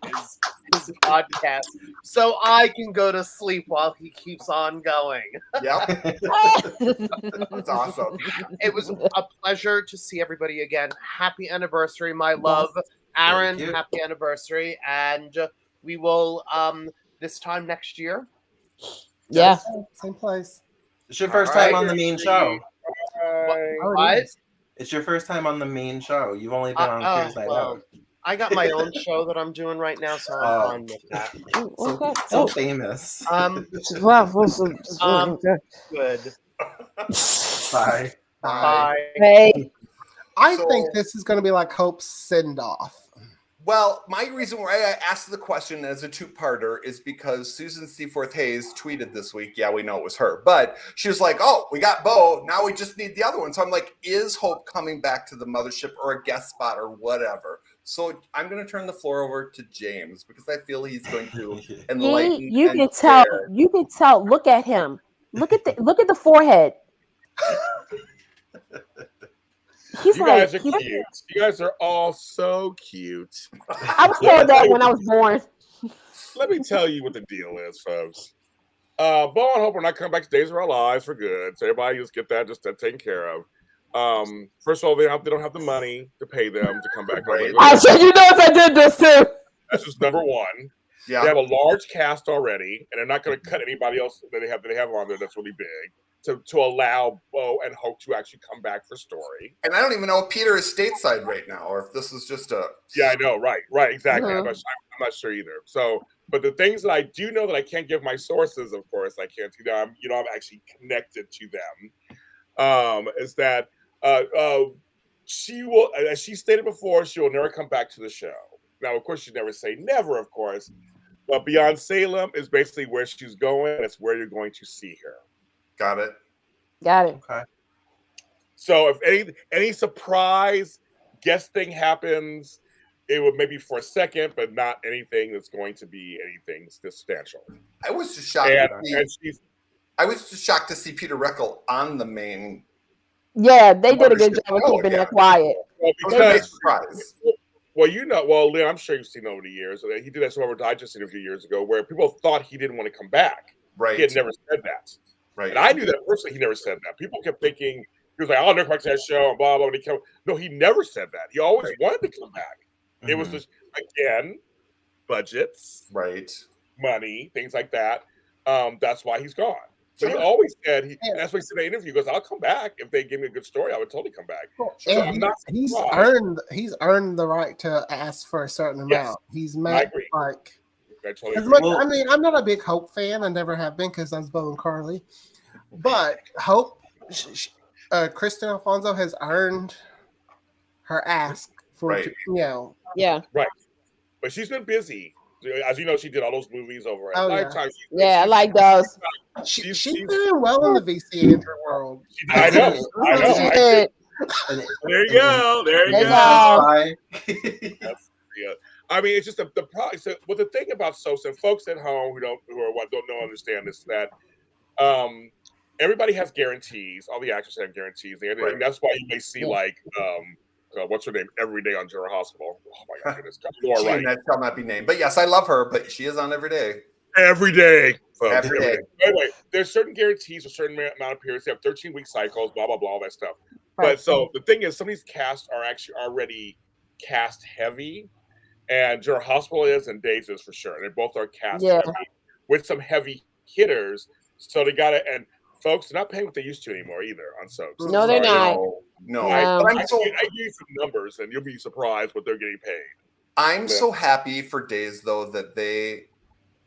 his podcast, so I can go to sleep while he keeps on going. Yep, that's awesome. It was a pleasure to see everybody again. Happy anniversary, my love. Aaron, happy anniversary. And we will, this time next year. Yeah. Same place. It's your first time on the main show. What? It's your first time on the main show. You've only been on Queers Night Out. I got my own show that I'm doing right now, so I'm fine with that. So famous. Good. Bye. Bye. Hey. I think this is going to be like Hope's send-off. Well, my reason why I asked the question as a two-parter is because Susan Seaforth Hayes tweeted this week. Yeah, we know it was her, but she was like, "Oh, we got Bo. Now we just need the other one." So I'm like, "Is Hope coming back to the mothership or a guest spot or whatever?" So I'm going to turn the floor over to James because I feel he's going to enlighten. You can tell. You can tell. Look at him. Look at the forehead. You guys are cute. You guys are all so cute. I was told that when I was born. Let me tell you what the deal is, folks. Bo and Hope are not coming back to Days of Our Lives for good. So everybody just get that taken care of. First of all, they don't have the money to pay them to come back. I said, I did this too. That's just number one. Yeah. They have a large cast already, and they're not going to cut anybody else that they have on there that's really big to allow Bo and Hope to actually come back for story. And I don't even know if Peter is stateside right now, or if this is just a. Yeah, I know. Right, exactly. I'm not sure either. So, but the things that I do know that I can't give my sources, of course, I can't. I'm actually connected to them. Is that she will, as she stated before, she will never come back to the show. Now, of course, you never say never, of course. But Beyond Salem is basically where she's going, and it's where you're going to see her. Got it. Okay. So if any surprise guest thing happens, it would maybe for a second, but not anything that's going to be anything substantial. I was just shocked. I was just shocked to see Peter Reckell on the main. Yeah, they did a good job of keeping that quiet. Well, It was a big because surprise. well, Lynn, I'm sure you've seen over the years. He did that Survivor Digest interview years ago where people thought he didn't want to come back. Right. He had never said that. Right. And I knew that personally. He never said that. People kept thinking he was like, "I'll never come back to that show," and blah blah. And he came. No, he never said that. He always wanted to come back. It was just again budgets, right, money, things like that. That's why he's gone. So he always said that's what he said in the interview. He goes, "I'll come back if they give me a good story. I would totally come back." So I'm not surprised. He's earned the right to ask for a certain amount. He's made like. I mean, I'm not a big Hope fan. I never have been because I was Bo and Carly. But Hope, Kristen Alfonso has earned her ask for, Yeah. Right. But she's been busy. As you know, she did all those movies over at Lifetime. Yeah, I like those. She's doing well in the VC Andrew world. I know. There you go. There you go. I mean, it's just the problem. So, well, the thing about soaps and folks at home who don't understand this is that everybody has guarantees. All the actors have guarantees, and that's why you may see like what's her name every day on General Hospital. Oh my goodness, that shall not be named. But yes, I love her, but she is on every day. Every day, folks. Every day. Anyway, there's certain guarantees, a certain amount of periods. They have 13-week cycles, blah blah blah, all that stuff. Right. But so the thing is, some of these casts are actually already cast heavy. And General Hospital is, and Days is for sure. They both are cast heavy with some heavy hitters. So they got to, and folks, they're not paying what they used to anymore either on soaps. No, they're not. No. I give you some numbers, and you'll be surprised what they're getting paid. I'm so happy for Days, though, that they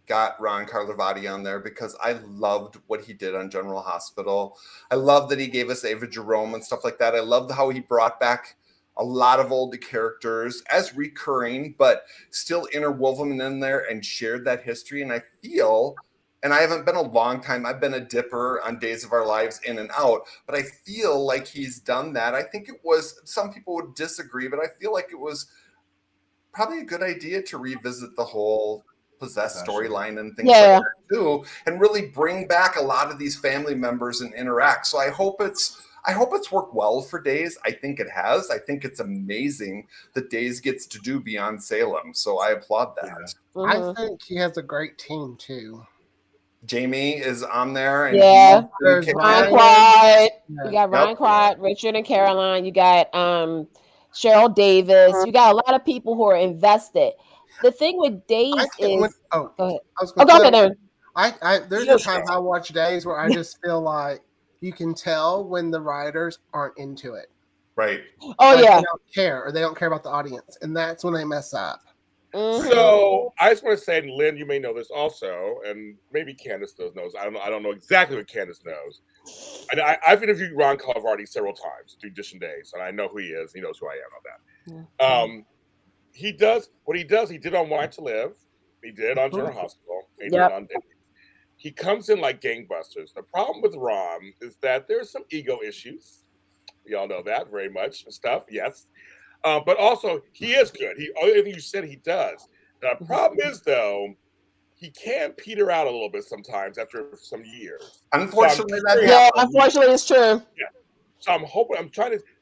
got Ron Carlivati on there because I loved what he did on General Hospital. I love that he gave us Ava Jerome and stuff like that. I loved how he brought back a lot of old characters as recurring, but still interwoven in there and shared that history. And I feel, and I haven't been a long time, I've been a dipper on Days of Our Lives in and out, but I feel like he's done that. I think it was, some people would disagree, but I feel like it was probably a good idea to revisit the whole Possessed storyline and things like that too, and really bring back a lot of these family members and interact. So I hope it's worked well for Days. I think it has. I think it's amazing that Days gets to do Beyond Salem. So I applaud that. I think he has a great team too. Jamie is on there. And there's Ryan Quad. You got Ryan Quad, Richard and Caroline. You got Cheryl Davis. You got a lot of people who are invested. The thing with Days is go ahead. Go ahead. There's a time I watch Days where I just feel like you can tell when the writers aren't into it. Right. Oh, they don't care, or they don't care about the audience, and that's when they mess up. Mm-hmm. So I just want to say, and Lynn, you may know this also, and maybe Candace knows. I don't know exactly what Candace knows. And I've interviewed Ron Carlivati several times through Edition Days, and I know who he is. He knows who I am on that. Mm-hmm. He does what he does. He did on Wine to Live. He did on General Hospital. He did on Days. He comes in like gangbusters. The problem with Ron is that there's some ego issues. We all know that very much and stuff. Yes. But also, he is good. Everything you said, he does. The problem is, though, he can peter out a little bit sometimes after some years. Unfortunately, unfortunately, it's true. Yeah. So I'm hoping,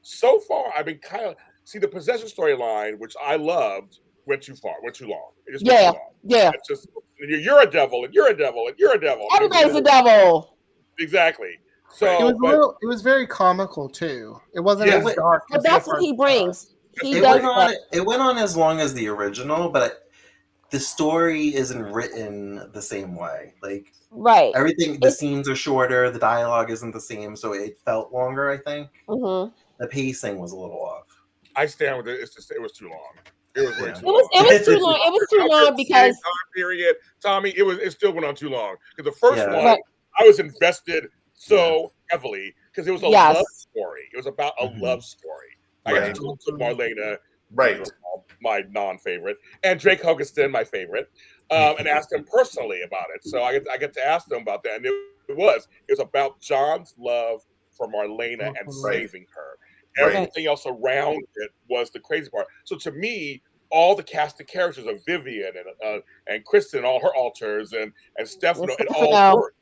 so far, I've been kind of, the possession storyline, which I loved, went too far, went too long. It just went too long. Yeah. It's just, you're a devil, and you're a devil, and you're a devil. Everybody's a devil. Exactly. So it was very comical too. It wasn't as dark. But that's what he brings. It went on as long as the original, but the story isn't written the same way. Like everything, the scenes are shorter, the dialogue isn't the same, so it felt longer. I think the pacing was a little off. I stand with it. It was too long. It was way too long. It was too long. It was too long because period, Tommy. It still went on too long because the first one I was invested so heavily because it was a love story. It was about a love story. I got to talk to Marlena, my non-favorite, and Drake Hogestyn, my favorite, and asked him personally about it. So I get to ask them about that, and it was about John's love for Marlena and saving her. Everything else around it was the crazy part. So to me, all the cast of characters of Vivian and Kristen, all her alters, and Stefano, it all worked.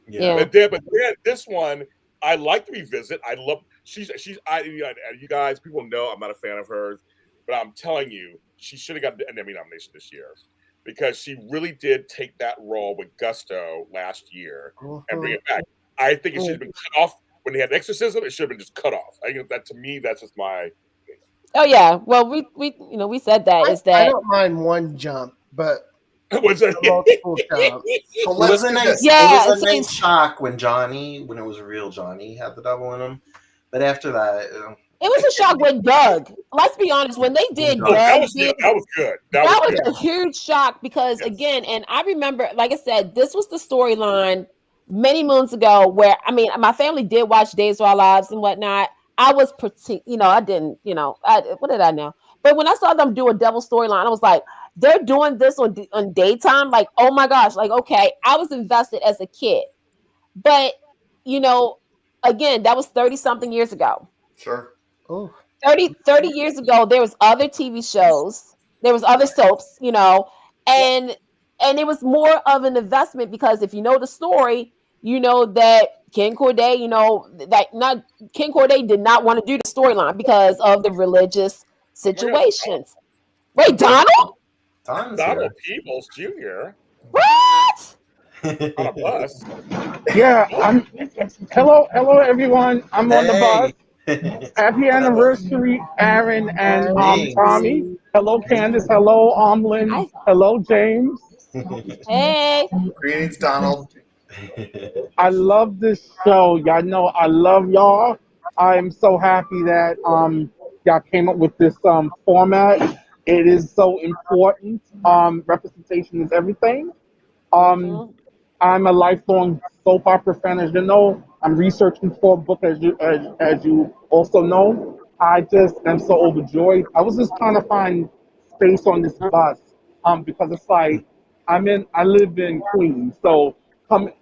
Yeah. But then this one, I like to revisit. I love You guys, people know I'm not a fan of hers, but I'm telling you, she should have got an Emmy nomination this year because she really did take that role with gusto last year and bring it back. I think it should have been cut off when they had Exorcism. It should have been just cut off. I think that, to me, that's just my. Oh yeah, well we said that is that I don't mind one jump, but Was it? multiple jumps. It was a nice, Yeah, it was a it's- nice shock when it was real Johnny had the double in him. But after that, it was a shock with Doug. Let's be honest, when they did Doug, That was good. That was good. a huge shock because again, and I remember, like I said, this was the storyline many moons ago where I mean, my family did watch Days of Our Lives and whatnot. I was I didn't, what did I know? But when I saw them do a double storyline, I was like, they're doing this on daytime. Like, oh my gosh, like, okay, I was invested as a kid. But, again, that was 30 something years ago. Sure. Oh, 30 years ago, there was other TV shows, there was other soaps, and it was more of an investment because if you know the story, you know that Ken Corday, Ken Corday did not want to do the storyline because of the religious situations. Wait, Donald Donald Peoples Jr. What? on a bus. Yeah, hello everyone. I'm on the bus. Happy anniversary, Aaron and Tommy. Hello, Candace. Hello, Lynn. Hello, James. Hey. Greetings, Donald. I love this show. Y'all know I love y'all. I'm so happy that y'all came up with this format. It is so important. Representation is everything. I'm a lifelong soap opera fan, as you know. I'm researching for a book, as you also know. I just am so overjoyed. I was just trying to find space on this bus because it's like I live in Queens, so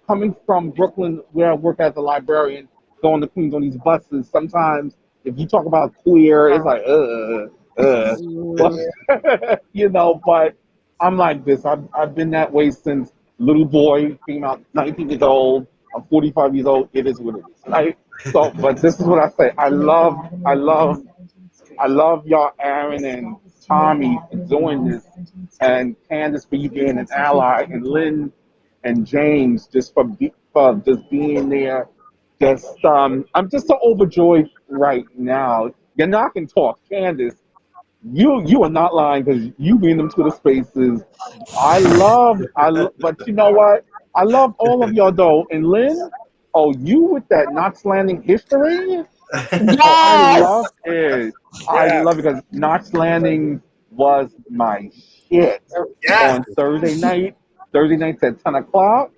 coming from Brooklyn, where I work as a librarian, going to Queens on these buses. Sometimes, if you talk about queer, it's like But I'm like this. I've been that way since little boy came out 19 years old. I'm 45 years old. It is what it is, right? So, but this is what I say. I love y'all, Aaron and Tommy, for doing this, and Candace for you being an ally, and Lynn and James just for just being there. I'm just so overjoyed right now. You're not gonna talk, Candace. You are not lying because you been them to the spaces. But you know what? I love all of y'all though. And Lynn, you with that Knots Landing history? Yes! I love it. I love it because Knots Landing was my shit on Thursday nights at 10 o'clock.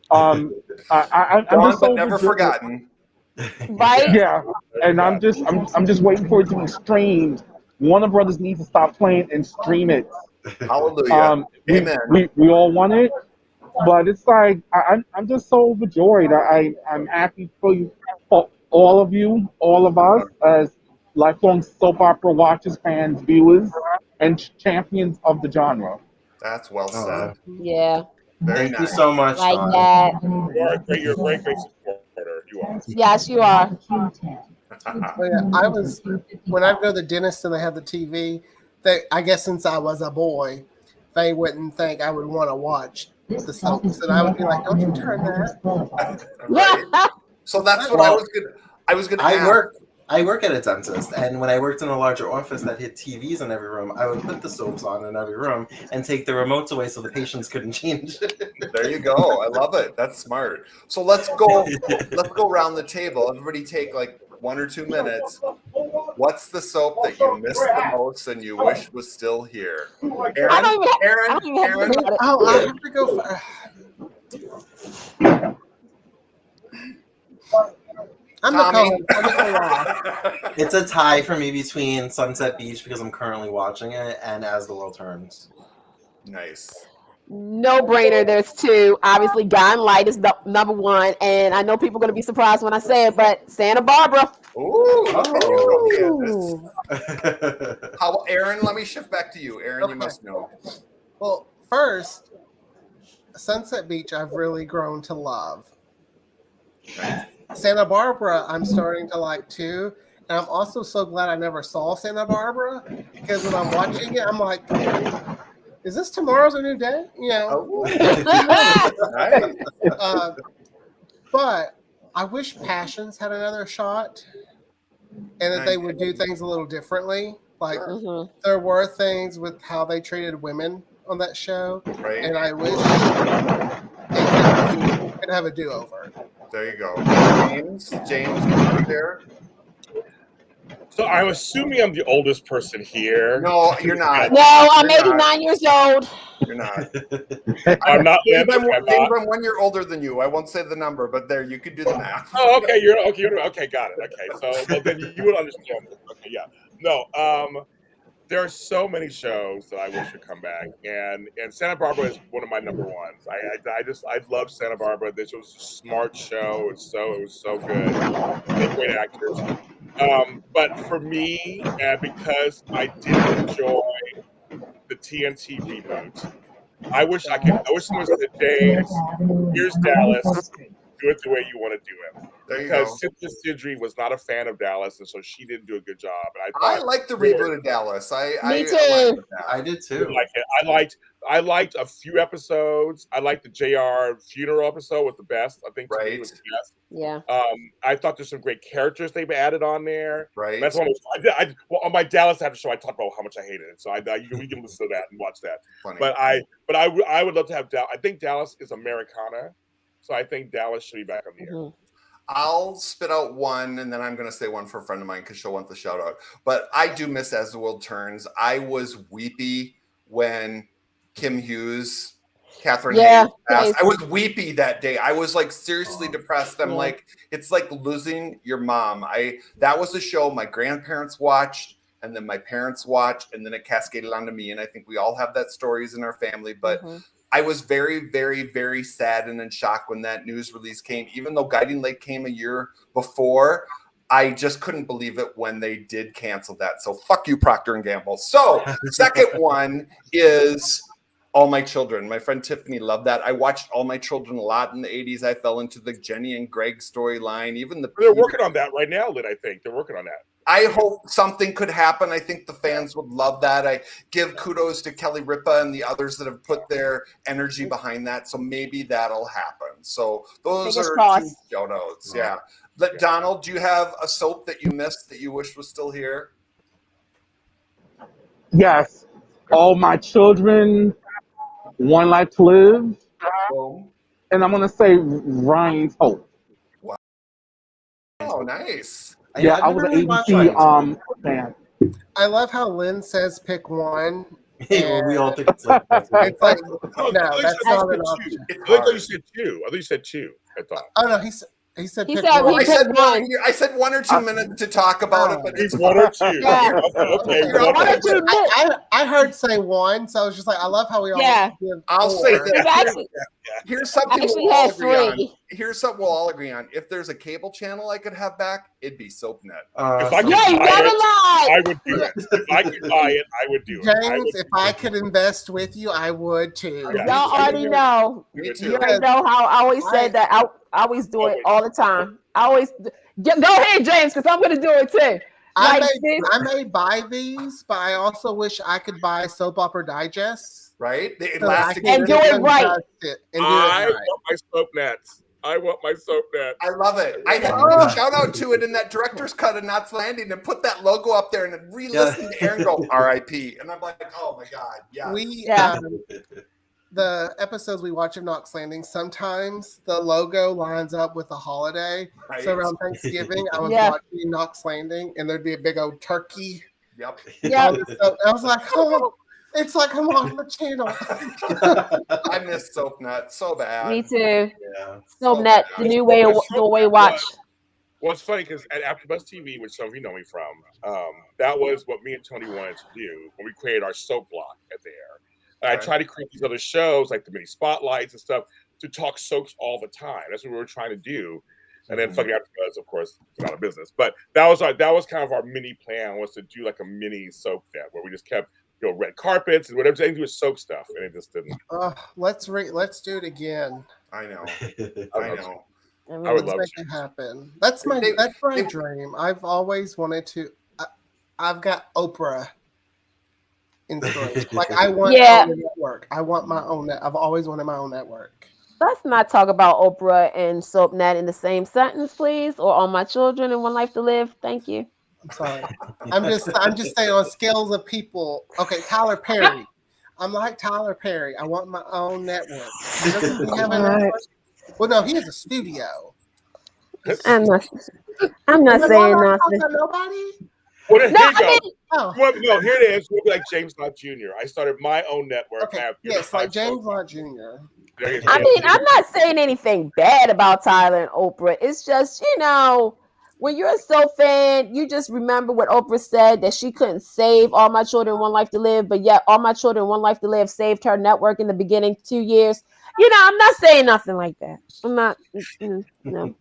I'm just so never forgotten. Right? Yeah, and I'm just waiting for it to be streamed. Warner Brothers needs to stop playing and stream it. Hallelujah. Amen. We all want it, but it's like I'm just so overjoyed. I'm happy for you, for all of us as lifelong soap opera watchers, fans, viewers, and champions of the genre. That's well said. Yeah. Very Thank nice. you so much, Like Don. that. You're a great supporter. You are. Yes, you are. Well, yeah, when I go to the dentist and they have the TV, I guess since I was a boy, they wouldn't think I would want to watch the soaps, and I would be like, "Don't you turn that?" Right. So that's what I was gonna ask. I work at a dentist, and when I worked in a larger office that had TVs in every room, I would put the soaps on in every room and take the remotes away so the patients couldn't change. There you go. I love it. That's smart. So let's go around the table. Everybody take like 1 or 2 minutes. What's the soap that you missed the most and you wish was still here? Aaron, I don't even have to think about it. Oh, I have to go. I'm Tommy. It's a tie for me between Sunset Beach because I'm currently watching it and As the World Turns. Nice. No brainer. There's two. Obviously, Guiding Light is number one, and I know people are going to be surprised when I say it, but Santa Barbara. Ooh. Ooh. How, Aaron? Let me shift back to you. Aaron, you must know. Well, first, Sunset Beach, I've really grown to love. Santa Barbara, I'm starting to like too. And I'm also so glad I never saw Santa Barbara because when I'm watching it, I'm like, is this tomorrow's a new day? You know. Right. But I wish Passions had another shot, and that they would do things a little differently. Like there were things with how they treated women on that show, Right. and I wish they could have a do-over. There you go. James, there. So I'm assuming I'm the oldest person here. No, you're not. No, I'm 89 years old. You're not. I'm not. James, I'm 1 year older than you. I won't say the number, but there, you could do the math. Oh, okay. You're okay. Got it. Okay. So well, then you would understand. Okay. Yeah. No. There are so many shows that I wish would come back, and Santa Barbara is one of my number ones. I love Santa Barbara. This was a smart show. It was so good. They had great actors. But for me, because I did enjoy the TNT reboot, I wish there was a James. Here's Dallas. Do it the way you want to do it. Because Cynthia Sidri was not a fan of Dallas, and so she didn't do a good job. And I like the reboot of Dallas. Me too. I did too. I liked a few episodes. I liked the JR funeral episode was the best. I think right. Was the best. Yeah. I thought there's some great characters they've added on there. Right. That's one. Well, on my Dallas after show, I talked about how much I hated it. So we can listen to that and watch that. Funny. But I would love to have Dallas. I think Dallas is Americana, so I think Dallas should be back on the air. I'll spit out one, and then I'm going to say one for a friend of mine because she'll want the shout out. But I do miss As the World Turns. I was weepy when Kim Hughes, Catherine Hayes passed. I was weepy that day. I was like seriously depressed. I'm like, it's like losing your mom. That was a show my grandparents watched, and then my parents watched, and then it cascaded onto me. And I think we all have that stories in our family. But I was very, very, very sad and in shock when that news release came. Even though Guiding Light came a year before, I just couldn't believe it when they did cancel that. So fuck you, Procter & Gamble. So second one is All My Children. My friend Tiffany loved that. I watched All My Children a lot in the 80s. I fell into the Jenny and Greg storyline. They're working on that right now, Lynn, I think. They're working on that. I hope something could happen. I think the fans would love that. I give kudos to Kelly Ripa and the others that have put their energy behind that. So maybe that'll happen. So those are two shout outs. Yeah. But Donald, do you have a soap that you missed that you wish was still here? Yes. All My Children, One Life to Live. And I'm going to say Ryan's Hope. Wow. Oh, nice. Yeah, I was an ABC fan. I love how Lynn says pick one. Well, we all think it's like that's no, that's not an option. I thought you said two. I thought you said two. I thought. Oh no, he said pick said one. I said 1 or 2 minutes to talk about it, but it's 1 or 2. Yeah. Okay. I heard say one, so I was just like, I love how we all give I'll four. say this. Actually, Here's something actually we'll all had agree on. three. Here's something we'll all agree on. If there's a cable channel I could have back, it'd be SoapNet. If I could Yeah, you buy never it, lied. I would do it. If I could buy it, I would do it. James, if I could invest with you, I would too. Yeah. Y'all already know. Me You too. already know how I always said that. I always do it all the time. I always go ahead, James, because I'm gonna do it too. I Like, may buy these, but I also wish I could buy Soap Opera Digests. Right? The So I elastic can And do it right. adjust it and do it I right. want my soap nets. I want my soap nets. I love it. I had to give a shout out to it in that director's cut of Knots Landing and put that logo up there and then re-listen to Aaron go RIP. And I'm like, oh my God. Yeah. The episodes we watch of Knox Landing, sometimes the logo lines up with a holiday. Right. So around Thanksgiving, I was Yeah. watching Knox Landing and there'd be a big old turkey. Yep. Yeah. So I was like, oh, it's like I'm on the channel. I miss SoapNet so bad. Me too. Yeah. SoapNet, the new way to watch. Well, it's funny because at AfterBuzz TV, which some of you know me from, that was what me and Tony wanted to do when we created our soap block at there. And I tried to create these other shows like the mini spotlights and stuff to talk soaps all the time. That's what we were trying to do. And then fucking AfterBuzz, of course, was out of business. But that was kind of our mini plan, was to do like a mini soap net where we just kept red carpets and whatever, anything to do with soap stuff, and it just didn't. Let's do it again. I know. I know. I mean, I would Let's love make to. it happen. That's my dream. I've always wanted to. I've got Oprah inspiration. Like I want Yeah. my own network. I want my own. I've always wanted my own network. Let's not talk about Oprah and SoapNet in the same sentence, please, or All My Children and One Life to Live. Thank you. I'm sorry. I'm just saying on scales of people. Okay, Tyler Perry. I'm like Tyler Perry. I want my own network. Doesn't he have a network? Well, no, he has a studio. I'm not Am I saying not nothing. talking to nobody? Well, here No, you go. I mean, Oh, No, here it is. We'll be like James Lott Jr. I started my own network. I okay. have Yes, like 5 James shows. Lott Jr. There you I go. mean, I'm not saying anything bad about Tyler and Oprah. It's just, when you're a soap fan, you just remember what Oprah said, that she couldn't save All My Children, One Life to Live, but yet All My Children, One Life to Live saved her network in the beginning 2 years. I'm not saying nothing like that. I'm not, no.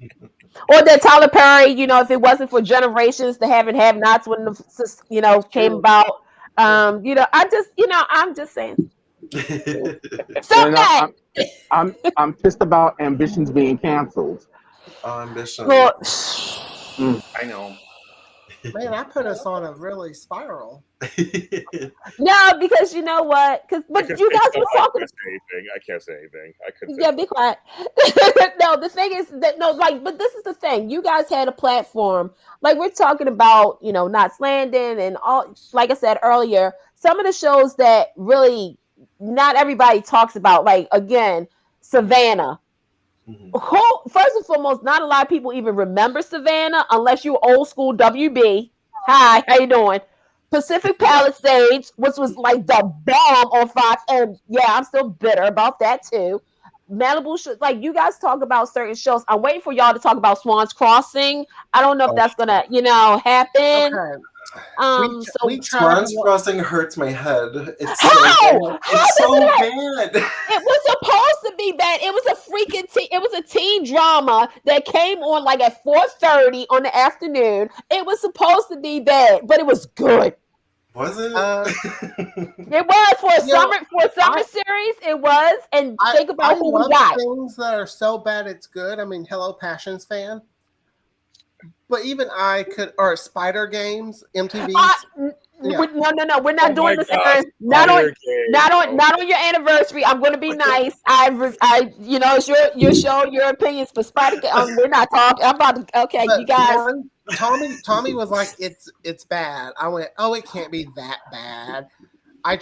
Or that Tyler Perry, if it wasn't for generations to have nots when the came about. I'm just saying. So And that. I'm pissed about Ambitions being canceled. Oh, Ambition. Well, I know. Man, I put us on a really spiral. no, because you know what? But you guys were talking. I can't say anything. I couldn't. Yeah, be quiet. No, the thing is that but this is the thing. You guys had a platform. Like we're talking about, Knots Landing and all. Like I said earlier, some of the shows that really not everybody talks about. Like again, Savannah. First and foremost, not a lot of people even remember Savannah unless you're old school WB. Hi, how you doing? Pacific Palisades, which was like the bomb on Fox, and yeah, I'm still bitter about that too. Malibu, like you guys talk about certain shows. I'm waiting for y'all to talk about Swan's Crossing. I don't know if that's gonna, happen. Okay. So Swan's Crossing hurts my head. It's how? It's so bad. It was supposed to be bad. It was a freaking it was a teen drama that came on like at 4:30 on the afternoon. It was supposed to be bad, but it was good. Was it? It was for a summer series. It was, and think about who we got. Things that are so bad it's good. I mean, hello, Passions fan. But even I could, or Spider Games, MTV. No, we're not doing this. Not on your anniversary. I'm going to be nice. It's your show, your opinions, but Spider. We're not talking. I'm about to. Okay, but you guys. Tommy was like, it's bad. I went, oh, it can't be that bad. I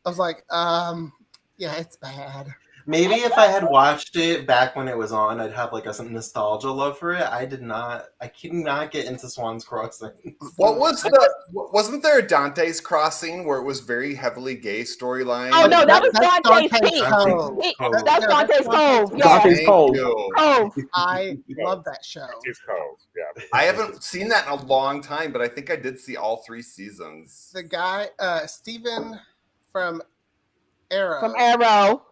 was like, yeah, it's bad. Maybe if I had watched it back when it was on, I'd have like some nostalgia love for it. I could not get into Swan's Crossing. Wasn't there a Dante's Crossing where it was very heavily gay storyline? Oh no, that was Dante's Peak. That's Dante's Cove. Yeah. Dante's Cove. I love that show. Dante's Cove. Yeah. I haven't seen that in a long time, but I think I did see all 3 seasons. The guy, Steven from Arrow.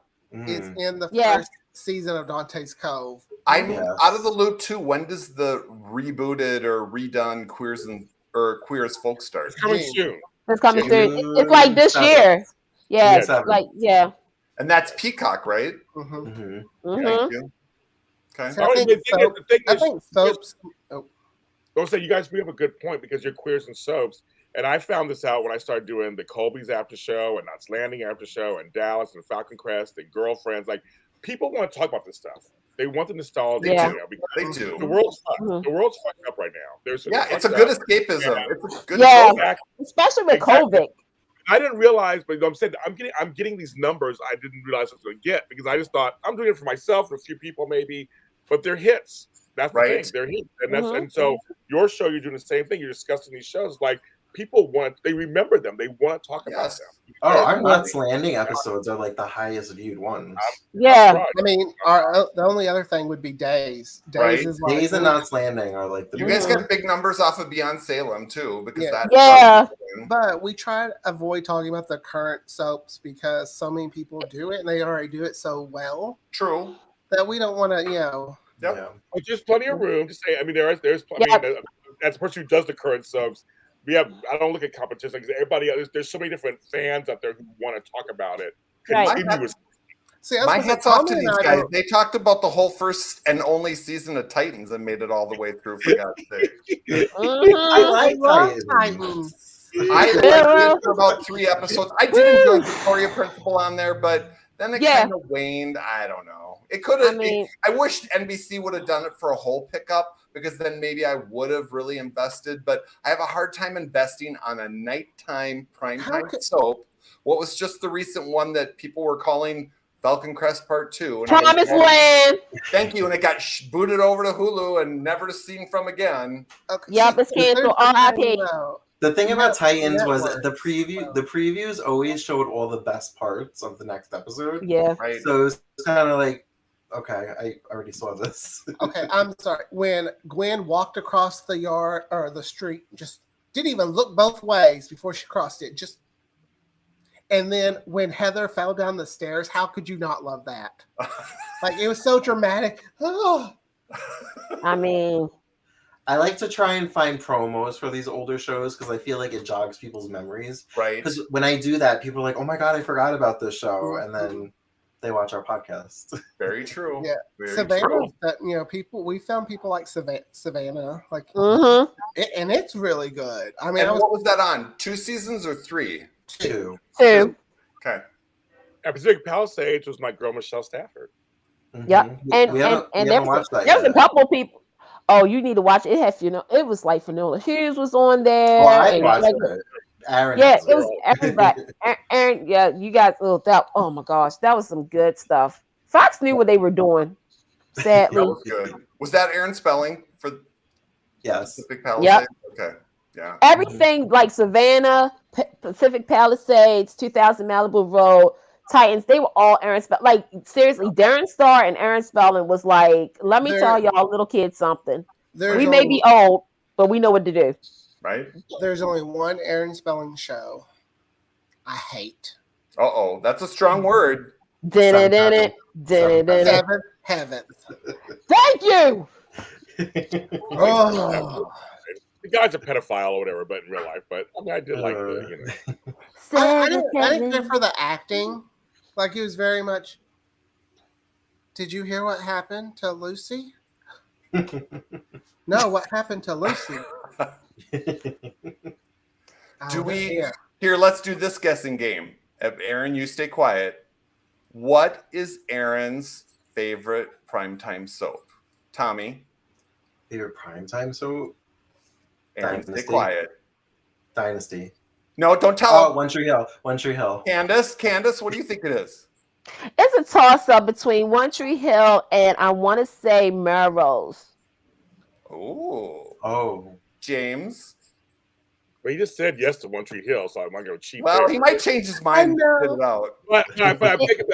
Is in the first season of Dante's Cove. I'm out of the loop too. When does the rebooted or redone Queer as Folk start? It's coming soon. It's coming soon. It's like this year. Yeah, and that's Peacock, right? Mm-hmm. Thank you. Okay. So I think soaps. Don't say you guys. We have a good point because you're queers and soaps. And I found this out when I started doing the Colby's after show and Knots Landing after show and Dallas and Falcon Crest and Girlfriends. Like people want to talk about this stuff. They want the nostalgia. They do. The world's fucked up right now. It's a good escapism. Yeah. It's a good especially with COVID. I didn't realize, but I'm saying I'm getting these numbers I didn't realize I was going to get because I just thought I'm doing it for myself and a few people maybe, but they're hits. That's the thing. They're hits, and and so your show, you're doing the same thing. You're discussing these shows like. People they remember them. They want to talk about them. Oh, our Knots Landing episodes are like the highest viewed ones. Yeah. I mean, the only other thing would be Days. Days is like, Days and Knots Landing are like the You guys got big numbers off of Beyond Salem too, because but we try to avoid talking about the current soaps because so many people do it and they already do it so well. True. That we don't want to, But there's plenty of room to say. I mean, there's plenty. As a person who does the current soaps. I don't look at competition because everybody else, there's so many different fans out there who want to talk about it. Right. See, that's My what hats off Tommy to and these I guys. don't- They talked about the whole first and only season of Titans and made it all the way through, for God's sake. I like love Titans. Titans. I liked it for about 3 episodes. I did enjoy Victoria Principal on there, but then it Yeah. kind of waned. I don't know. It could I have. mean, I wish NBC would have done it for a whole pickup, because then maybe I would have really invested. But I have a hard time investing on a nighttime primetime soap. What was just the recent one that people were calling Falcon Crest Part 2? And Promised Land. Thank you. And it got booted over to Hulu and never seen from again. Okay, Yep, see, it's canceled. here's the thing, RIP. though. The thing You about have Titans was networks, the preview. The previews always showed all the best parts of the next episode. Yeah. Right. So it was kind of like, okay, I already saw this. Okay, I'm sorry. When Gwen walked across the yard or the street, just didn't even look both ways before she crossed it. And then when Heather fell down the stairs, how could you not love that? Like, it was so dramatic. Oh, I mean, I like to try and find promos for these older shows because I feel like it jogs people's memories. Right. Because when I do that, people are like, "Oh my god, I forgot about this show," and then they watch our podcast. Very true. Yeah. Very Savannah, true. that we found people like Savannah, like, mm-hmm. and it's really good. I mean, And what was that on? 2 seasons or 3? 2. Two. Okay. At Pacific Palisades was my girl Michelle Stafford. Yep. Mhm. And We haven't there was watched that there was a yet. couple of people. Oh, you need to watch it. It had it was like Fanola Hughes was on there. Well, I and watched like, it. Aaron. yeah, has it was everybody. Aaron, yeah, you guys. Oh my gosh, that was some good stuff. Fox knew what they were doing. Sadly, That was good. Was that Aaron Spelling for Yes. Pacific Palisades? Okay. Yeah. everything like Savannah, Pacific Palisades, 2000 Malibu Road, Titans, they were all Aaron Spelling. Like, seriously, Darren Star and Aaron Spelling was like, let me tell y'all little kids something. We may be old, but we know what to do. Right? There's only one Aaron Spelling show I hate. Uh-oh. That's a strong word. Heaven. Thank you. Oh. The guy's a pedophile or whatever, but in real life. But I mean, I did like the, you know. I didn't care for the acting. Like, it was very much. Did you hear what happened to Lucy? No, what happened to Lucy? Here, let's do this guessing game. Aaron, you stay quiet. What is Aaron's favorite primetime soap? Tommy? Favorite primetime soap? Aaron, Dynasty. stay quiet. Dynasty. No, don't tell Oh, him. One Tree Hill. One Tree Hill. Candace, what do you think it is? It's a toss up between One Tree Hill and I want to say Melrose. Oh. James? Well, he just said yes to One Tree Hill, so I'm not going to cheat. Well, there. he might change his mind and spit it out. But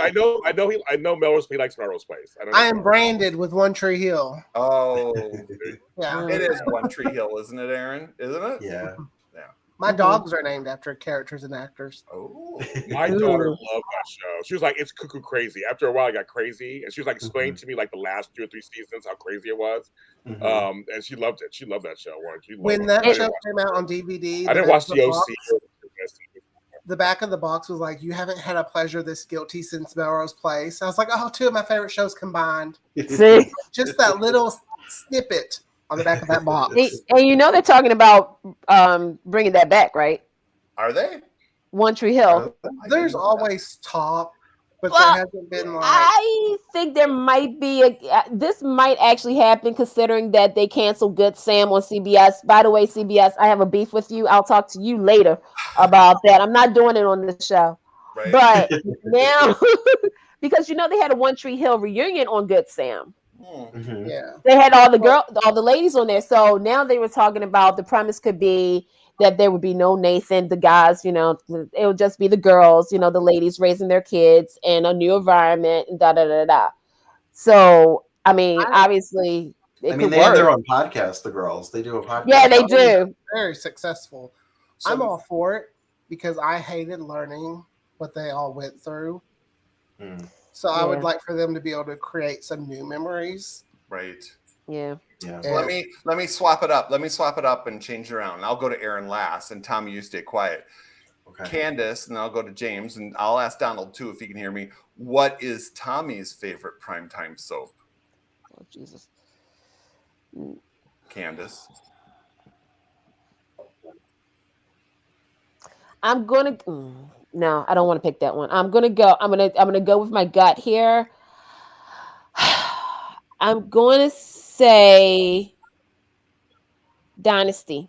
I know Melrose. He likes Melrose Place. I am branded with One Tree Hill. Oh. Yeah. It is One Tree Hill, isn't it, Aaron? Isn't it? Yeah. My dogs are named after characters and actors. Oh. My daughter loved that show. She was like, "It's cuckoo crazy." After a while, I got crazy, and she was like explaining to me like the last 2 or 3 seasons how crazy it was. And she loved it. She loved that show. When that show came out on DVD, I didn't watch the OC. The back of the box was like, "You haven't had a pleasure this guilty since Melrose Place." I was like, "Oh, 2 of my favorite shows combined." See? Just that little snippet on the back of that box. And you know they're talking about bringing that back, right? Are they? One Tree Hill. There's always talk, but Well, there hasn't been like. I think there might be this might actually happen considering that they canceled Good Sam on CBS. By the way, CBS, I have a beef with you. I'll talk to you later about that. I'm not doing it on this show. Right. But now, because you know they had a One Tree Hill reunion on Good Sam. Yeah. They had all the ladies on there. So now they were talking about the premise could be that there would be no Nathan, the guys, you know, it would just be the girls, you know, the ladies raising their kids in a new environment and da da da da. So I mean, obviously, I mean, they have their own podcast. The girls, they do a podcast. Yeah, they do. Very successful. I'm all for it because I hated learning what they all went through. So I would like for them to be able to create some new memories. Right. Yeah. Yeah. So let me swap it up. Let me swap it up and change it around. I'll go to Aaron last, and Tommy, you stay quiet. Okay. Candace, and I'll go to James, and I'll ask Donald too if he can hear me. What is Tommy's favorite primetime soap? Oh, Jesus. Candace. I'm gonna no, I don't want to pick that one. I'm gonna go with my gut here. I'm going to say Dynasty.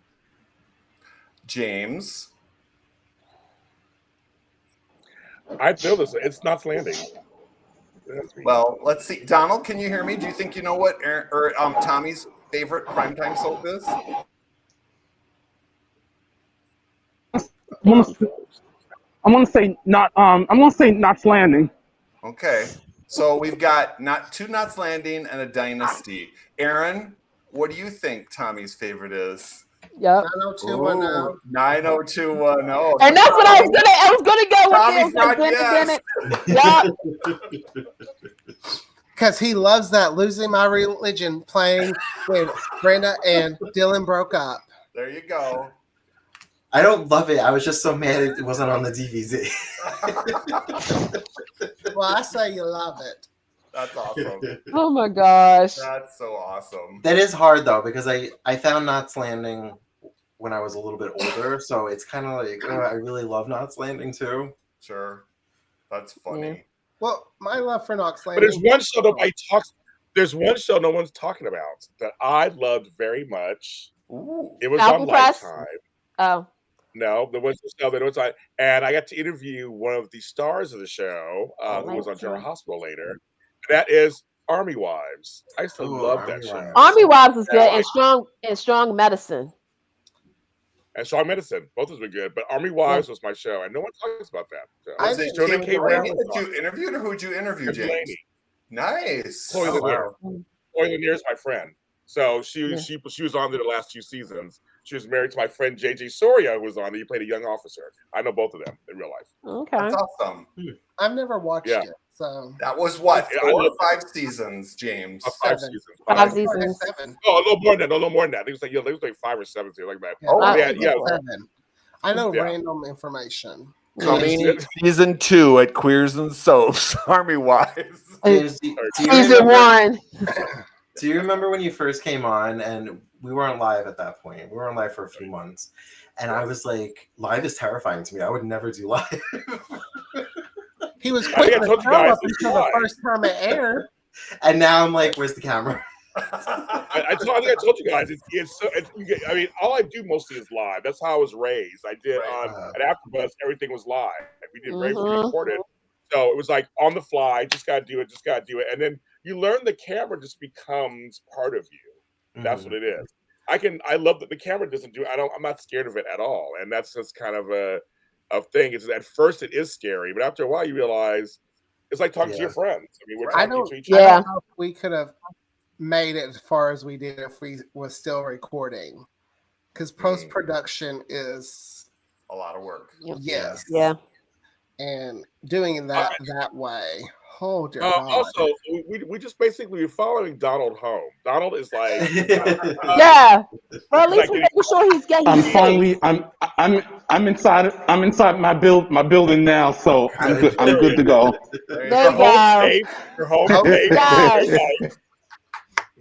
James. I feel this. It's Knots Landing. Well, let's see. Donald, can you hear me? Do you think you know what Tommy's favorite primetime soap is? I'm gonna say Knots Landing. Okay. So we've got two Knots Landing and a Dynasty. Aaron, what do you think Tommy's favorite is? Yep. 90210. 90210. And that's what I was gonna go with. Tommy's Yep. Because he loves that Losing My Religion playing when Brenda and Dylan broke up. There you go. I don't love it. I was just so mad it wasn't on the DVD. Well, I say you love it. That's awesome. Oh my gosh. That's so awesome. That is hard though, because I found Knots Landing when I was a little bit older, so it's kind of like I really love Knots Landing too. Sure, that's funny. Yeah. Well, my love for Knots But Landing. there's one show nobody talks. There's one show no one's talking about that I loved very much. Ooh. It was Apple on Press? Lifetime. Oh. No, there was no show that was on, and I got to interview one of the stars of the show, who was on General Hospital later. That is Army Wives. I used to love that show. Army Wives is good, and Strong Medicine. And Strong Medicine, both of them were good, but Army Wives was my show, and no one talks about that. So. Was it Jonah Kim K. Brown Delaney was that you interviewed, or who'd you interview, Kim James? Delaney. Nice. Chloe Oh, Lanier. wow. Chloe Lanier is my friend. So she was on there the last 2 seasons. She was married to my friend JJ Soria, who was on there. He played a young officer. I know both of them in real life. Okay. That's awesome. I've never watched it, so That was what, Yeah, 4 or 5 seasons, James? 5 seasons. 5 seasons. 7. Oh, a little more than that. No, a little more than that. I think it was like 5 or 7 seasons, like that. Yeah, yeah. 7. I know Yeah. random information. Coming season 2 at Queers and Soaps, Army Wives. James, do you Season remember- 1. Do you remember when you first came on and we weren't live at that point? We weren't live for a few months. And I was like, live is terrifying to me. I would never do live. He was I quick think I to told you show guys up it's until the live. first time it aired. And now I'm like, where's the camera? I think I told you guys. I mean, all I do mostly is live. That's how I was raised. I did at AfterBuzz. Everything was live. We did very recorded. So it was like on the fly. Just gotta do it. And then you learn the camera just becomes part of you. That's what it is. I love that the camera doesn't do. I'm not scared of it at all. And that's just kind of a thing. Is at first it is scary, but after a while you realize it's like talking to your friends. I mean, we're talking to each other. I don't know if we could have made it as far as we did if we was still recording, because post-production is a lot of work. Yes. Yeah. And doing that way. Oh dear God. Also, we just basically following Donald home. Donald is like, yeah. Well, at least we're making sure he's getting. I'm inside my building now, so I'm good to go. There you go. You're home safe. Yes.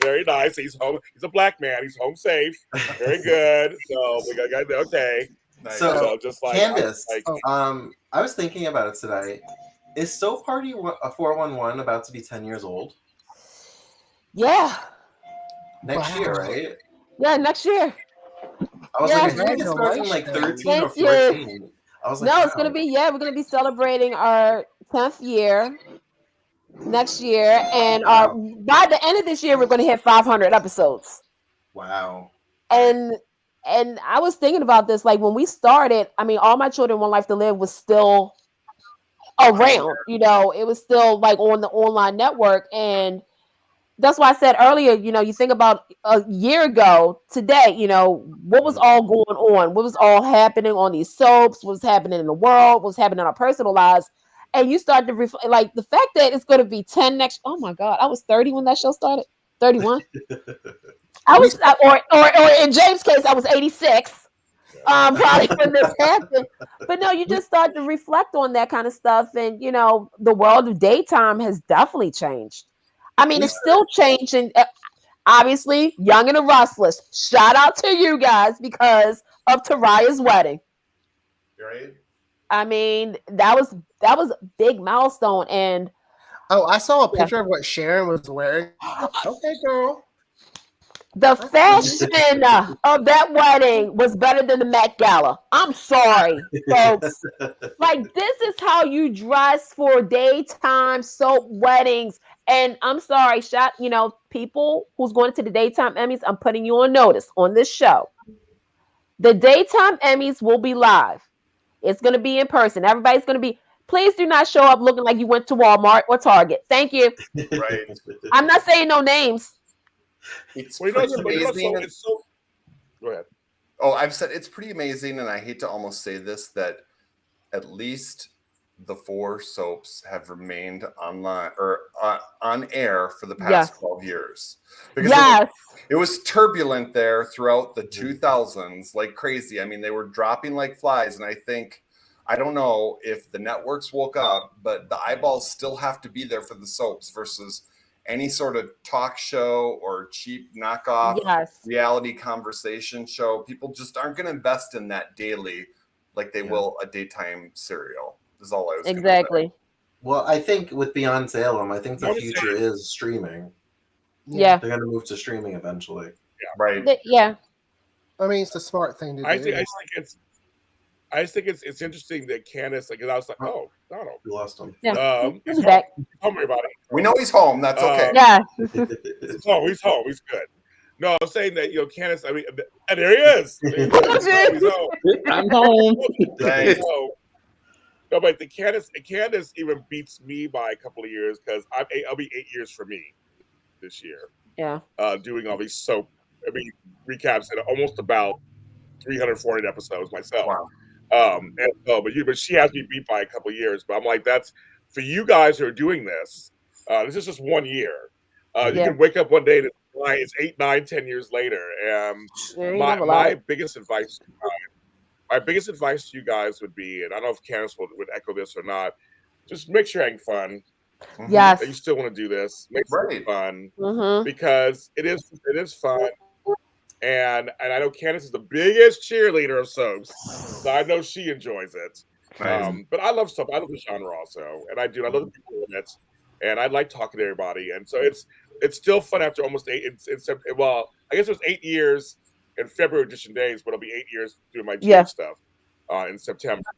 Very nice. He's home. He's a black man. He's home safe. Very good. So we got okay. Nice. So just like Candace, I was thinking about it today. Is Soap Party 411 about to be 10 years old? Yeah. Next year, right? Yeah, next year. I was like, I think it's starting like 13 or 14. I was like, no, it's gonna be we're gonna be celebrating our 10th year next year, and by the end of this year, we're gonna hit 500 episodes. Wow. And I was thinking about this, like when we started. I mean, All My Children, One Life to Live was still around. You know, it was still like on the online network, and that's why I said earlier. You know, you think about a year ago today. You know, what was all going on? What was all happening on these soaps? What was happening in the world? What was happening in our personal lives? And you start to like the fact that it's going to be 10 next. Oh my God, I was 30 when that show started. 31. I was, or in James' case, I was 86. probably when this happened. But no, you just start to reflect on that kind of stuff, and you know, the world of daytime has definitely changed. I mean, it's still changing. Obviously, Young and the Restless. Shout out to you guys because of Taraya's wedding. Right. I mean, that was a big milestone, and Oh, I saw a picture of what Sharon was wearing. Okay, girl. the fashion of that wedding was better than the Met Gala. I'm sorry, folks. Like, this is how you dress for daytime soap weddings. And I'm sorry, people who's going to the daytime Emmys, I'm putting you on notice on this show. The daytime Emmys will be live. It's going to be in person. Everybody's going to be. Please do not show up looking like you went to Walmart or Target. Thank you. Right. I'm not saying no names. It's Well, pretty you know, amazing. Go ahead. Oh, I've said it's pretty amazing, and I hate to almost say this, that at least the 4 soaps have remained online or on air for the past 12 years. Because it was turbulent there throughout the 2000s like crazy. I mean, they were dropping like flies, and I don't know if the networks woke up, but the eyeballs still have to be there for the soaps versus any sort of talk show or cheap knockoff reality conversation show. People just aren't going to invest in that daily like they will a daytime serial. Is all I was exactly. Well, I think with Beyond Salem, I think the future is streaming. Yeah, they're going to move to streaming eventually. Yeah, right. Yeah, I mean, it's the smart thing to do. I just think it's interesting that Candace, like, I was like, oh, Donald, we lost him. Yeah, he's back. Don't worry about it. We know he's home. That's okay. Yeah, he's home. He's good. No, I'm saying that, you know, Candace. I mean, and there he is. He's home. I'm home. No, but the Candace even beats me by a couple of years because I'll be 8 years for me this year. Yeah. Doing all these recaps at almost about 340 episodes myself. Wow. But she has me beat by a couple of years. But I'm like, that's for you guys who are doing this. This is just 1 year. You can wake up one day and it's 8, 9, 10 years later. My biggest advice. My biggest advice to you guys would be, and I don't know if Candace would echo this or not, just make sure you're having fun. Yes. That you still want to do this. Make it fun because it is fun. And I know Candace is the biggest cheerleader of soaps, so I know she enjoys it. But I love soap. I love the genre also, and I do. I love the people in it, and I like talking to everybody. And so it's still fun after almost 8. Well, I guess it was 8 years in February edition days, but it'll be 8 years doing my gym stuff in September.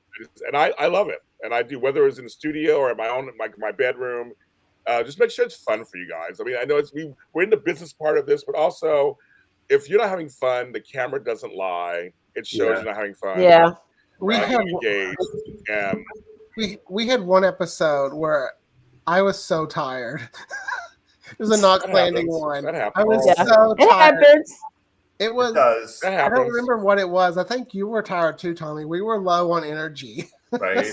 And I love it, and I do, whether it's in the studio or in my own my bedroom. Just make sure it's fun for you guys. I mean, I know we're in the business part of this, but also, if you're not having fun, the camera doesn't lie. It shows you're not having fun. Yeah. We had one episode where I was so tired. It was a Knox Landing one. I was so tired. It happens. It was. I don't remember what it was. I think you were tired too, Tommy. We were low on energy. Right.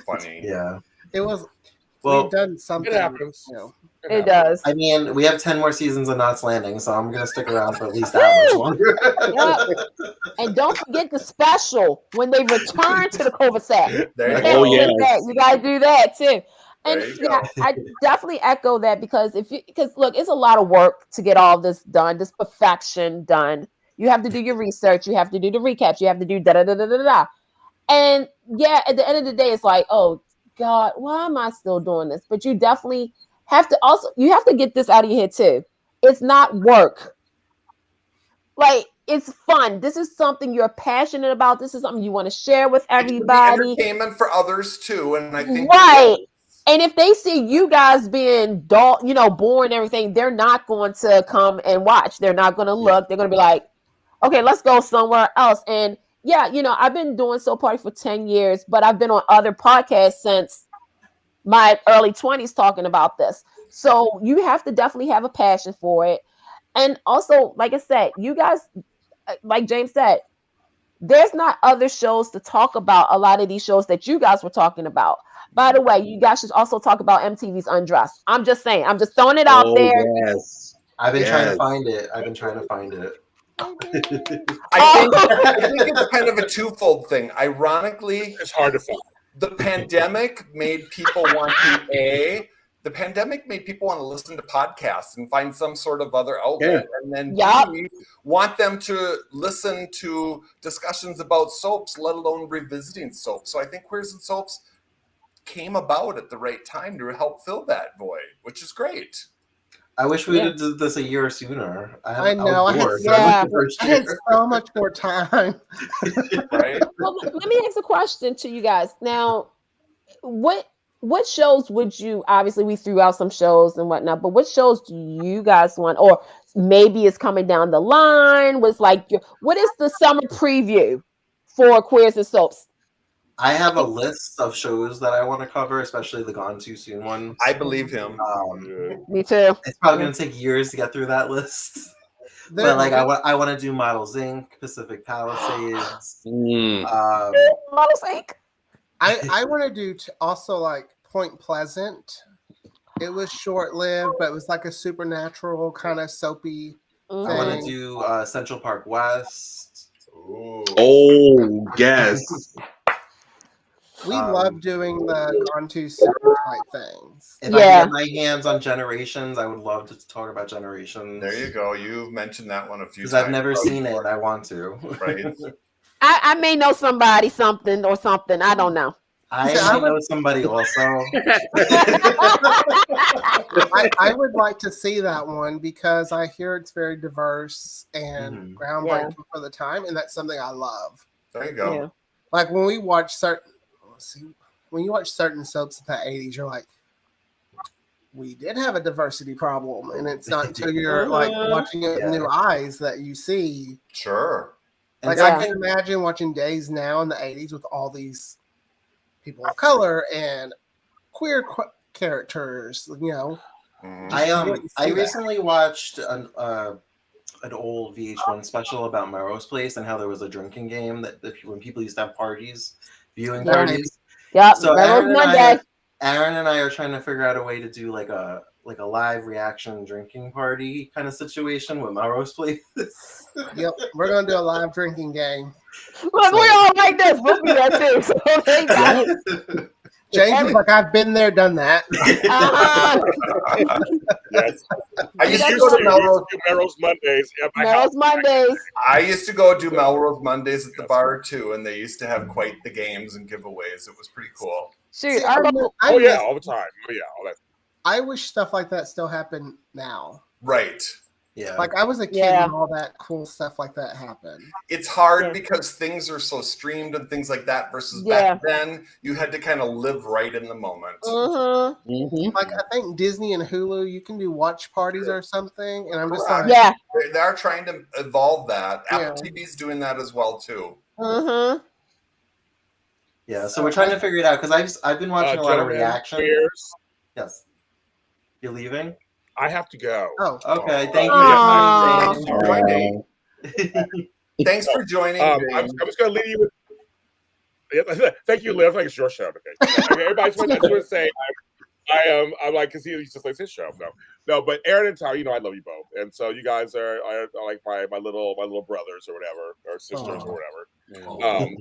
Funny. Yeah. It was. Well, we've done something. It happens. You know. It does. I mean, we have 10 more seasons of Knots Landing, so I'm gonna stick around for at least that much longer. And don't forget the special when they return to the Cul-de-sac. You gotta do that too. And I definitely echo that because look, it's a lot of work to get all this done, this perfection done. You have to do your research, you have to do the recaps, you have to do da da da da da da. And at the end of the day, it's like, oh God, why am I still doing this? But you definitely have to get this out of your head too. It's not work. Like, it's fun. This is something you're passionate about. This is something you want to share with everybody. Entertainment for others too, and I think And if they see you guys being dull, boring and everything, they're not going to come and watch. They're not going to look. They're going to be like, okay, let's go somewhere else. And I've been doing Soap Party for 10 years, but I've been on other podcasts since my early 20s talking about this. So you have to definitely have a passion for it. And also, like I said, you guys, like James said, there's not other shows to talk about a lot of these shows that you guys were talking about. By the way, you guys should also talk about MTV's Undressed. I'm just saying. I'm just throwing it out there. Yes. I've been trying to find it. I think it's kind of a twofold thing. Ironically, It's hard to find. the pandemic made people want to the pandemic made people want to listen to podcasts and find some sort of other outlet, and then B, want them to listen to discussions about soaps, let alone revisiting soaps. So I think Queers and Soaps came about at the right time to help fill that void, which is great. I wish we would did this a year sooner. I know. I had so much more time. Right. Well, let me ask a question to you guys. Now, what shows would you, obviously we threw out some shows and whatnot, but what shows do you guys want, or maybe it's coming down the line, was like, what is the summer preview for Queers and Soaps? I have a list of shows that I want to cover, especially the Gone Too Soon ones. I believe him. Me too. It's probably going to take years to get through that list. But like, I want to do Models Inc., Pacific Palisades. Models Inc. I want to do also like Point Pleasant. It was short-lived, but it was like a supernatural kind of soapy thing. I want to do Central Park West. Ooh. Oh, yes. We love doing the Gone Too Soon type things. If I get my hands on Generations, I would love to talk about Generations. There you go. You've mentioned that one a few times. Because I've never seen it and I want to. Right. I may know somebody something. I don't know. I know somebody also. I would like to see that one because I hear it's very diverse and groundbreaking for the time, and that's something I love. There you go. Yeah. Like when we watch when you watch certain soaps in the 80s, you're like, we did have a diversity problem, and it's not until you're like watching it with new eyes that you see. Sure. Like I can imagine watching Days Now in the 80s with all these people of color and queer characters, you know. I recently watched an old VH1 special about Melrose Place and how there was a drinking game that when people used to have parties, viewing parties. Yeah. So Aaron and I are trying to figure out a way to do like a live reaction drinking party kind of situation with Melrose Place. Yep, we're gonna do a live drinking game. Look, we all like this. We'll be there too. So they got it. James is like, I've been there, done that. Yes. I used to go to Melrose Mondays. Melrose Mondays. I used to go do Melrose Mondays at the bar too, and they used to have quite the games and giveaways. It was pretty cool. Shoot, all the time. All that. I wish stuff like that still happened now. Right. Yeah. Like I was a kid when all that cool stuff like that happened. It's hard because things are so streamed and things like that versus back then you had to kind of live right in the moment. Like I think Disney and Hulu, you can do watch parties or something, and I'm just like, they are trying to evolve that. Apple TV's doing that as well too. Yeah, so we're trying to figure it out because I've been watching a lot of reaction. Yes. You're leaving? I have to go. Oh, okay. Thank you. Thanks for joining. I'm just going to leave you with. Thank you, Liv. Like it's your show. Okay. Everybody's going to say I'm like, because he's just like his show. No, but Aaron and Tara, you know, I love you both, and so you guys are like my little brothers or whatever, or sisters or whatever,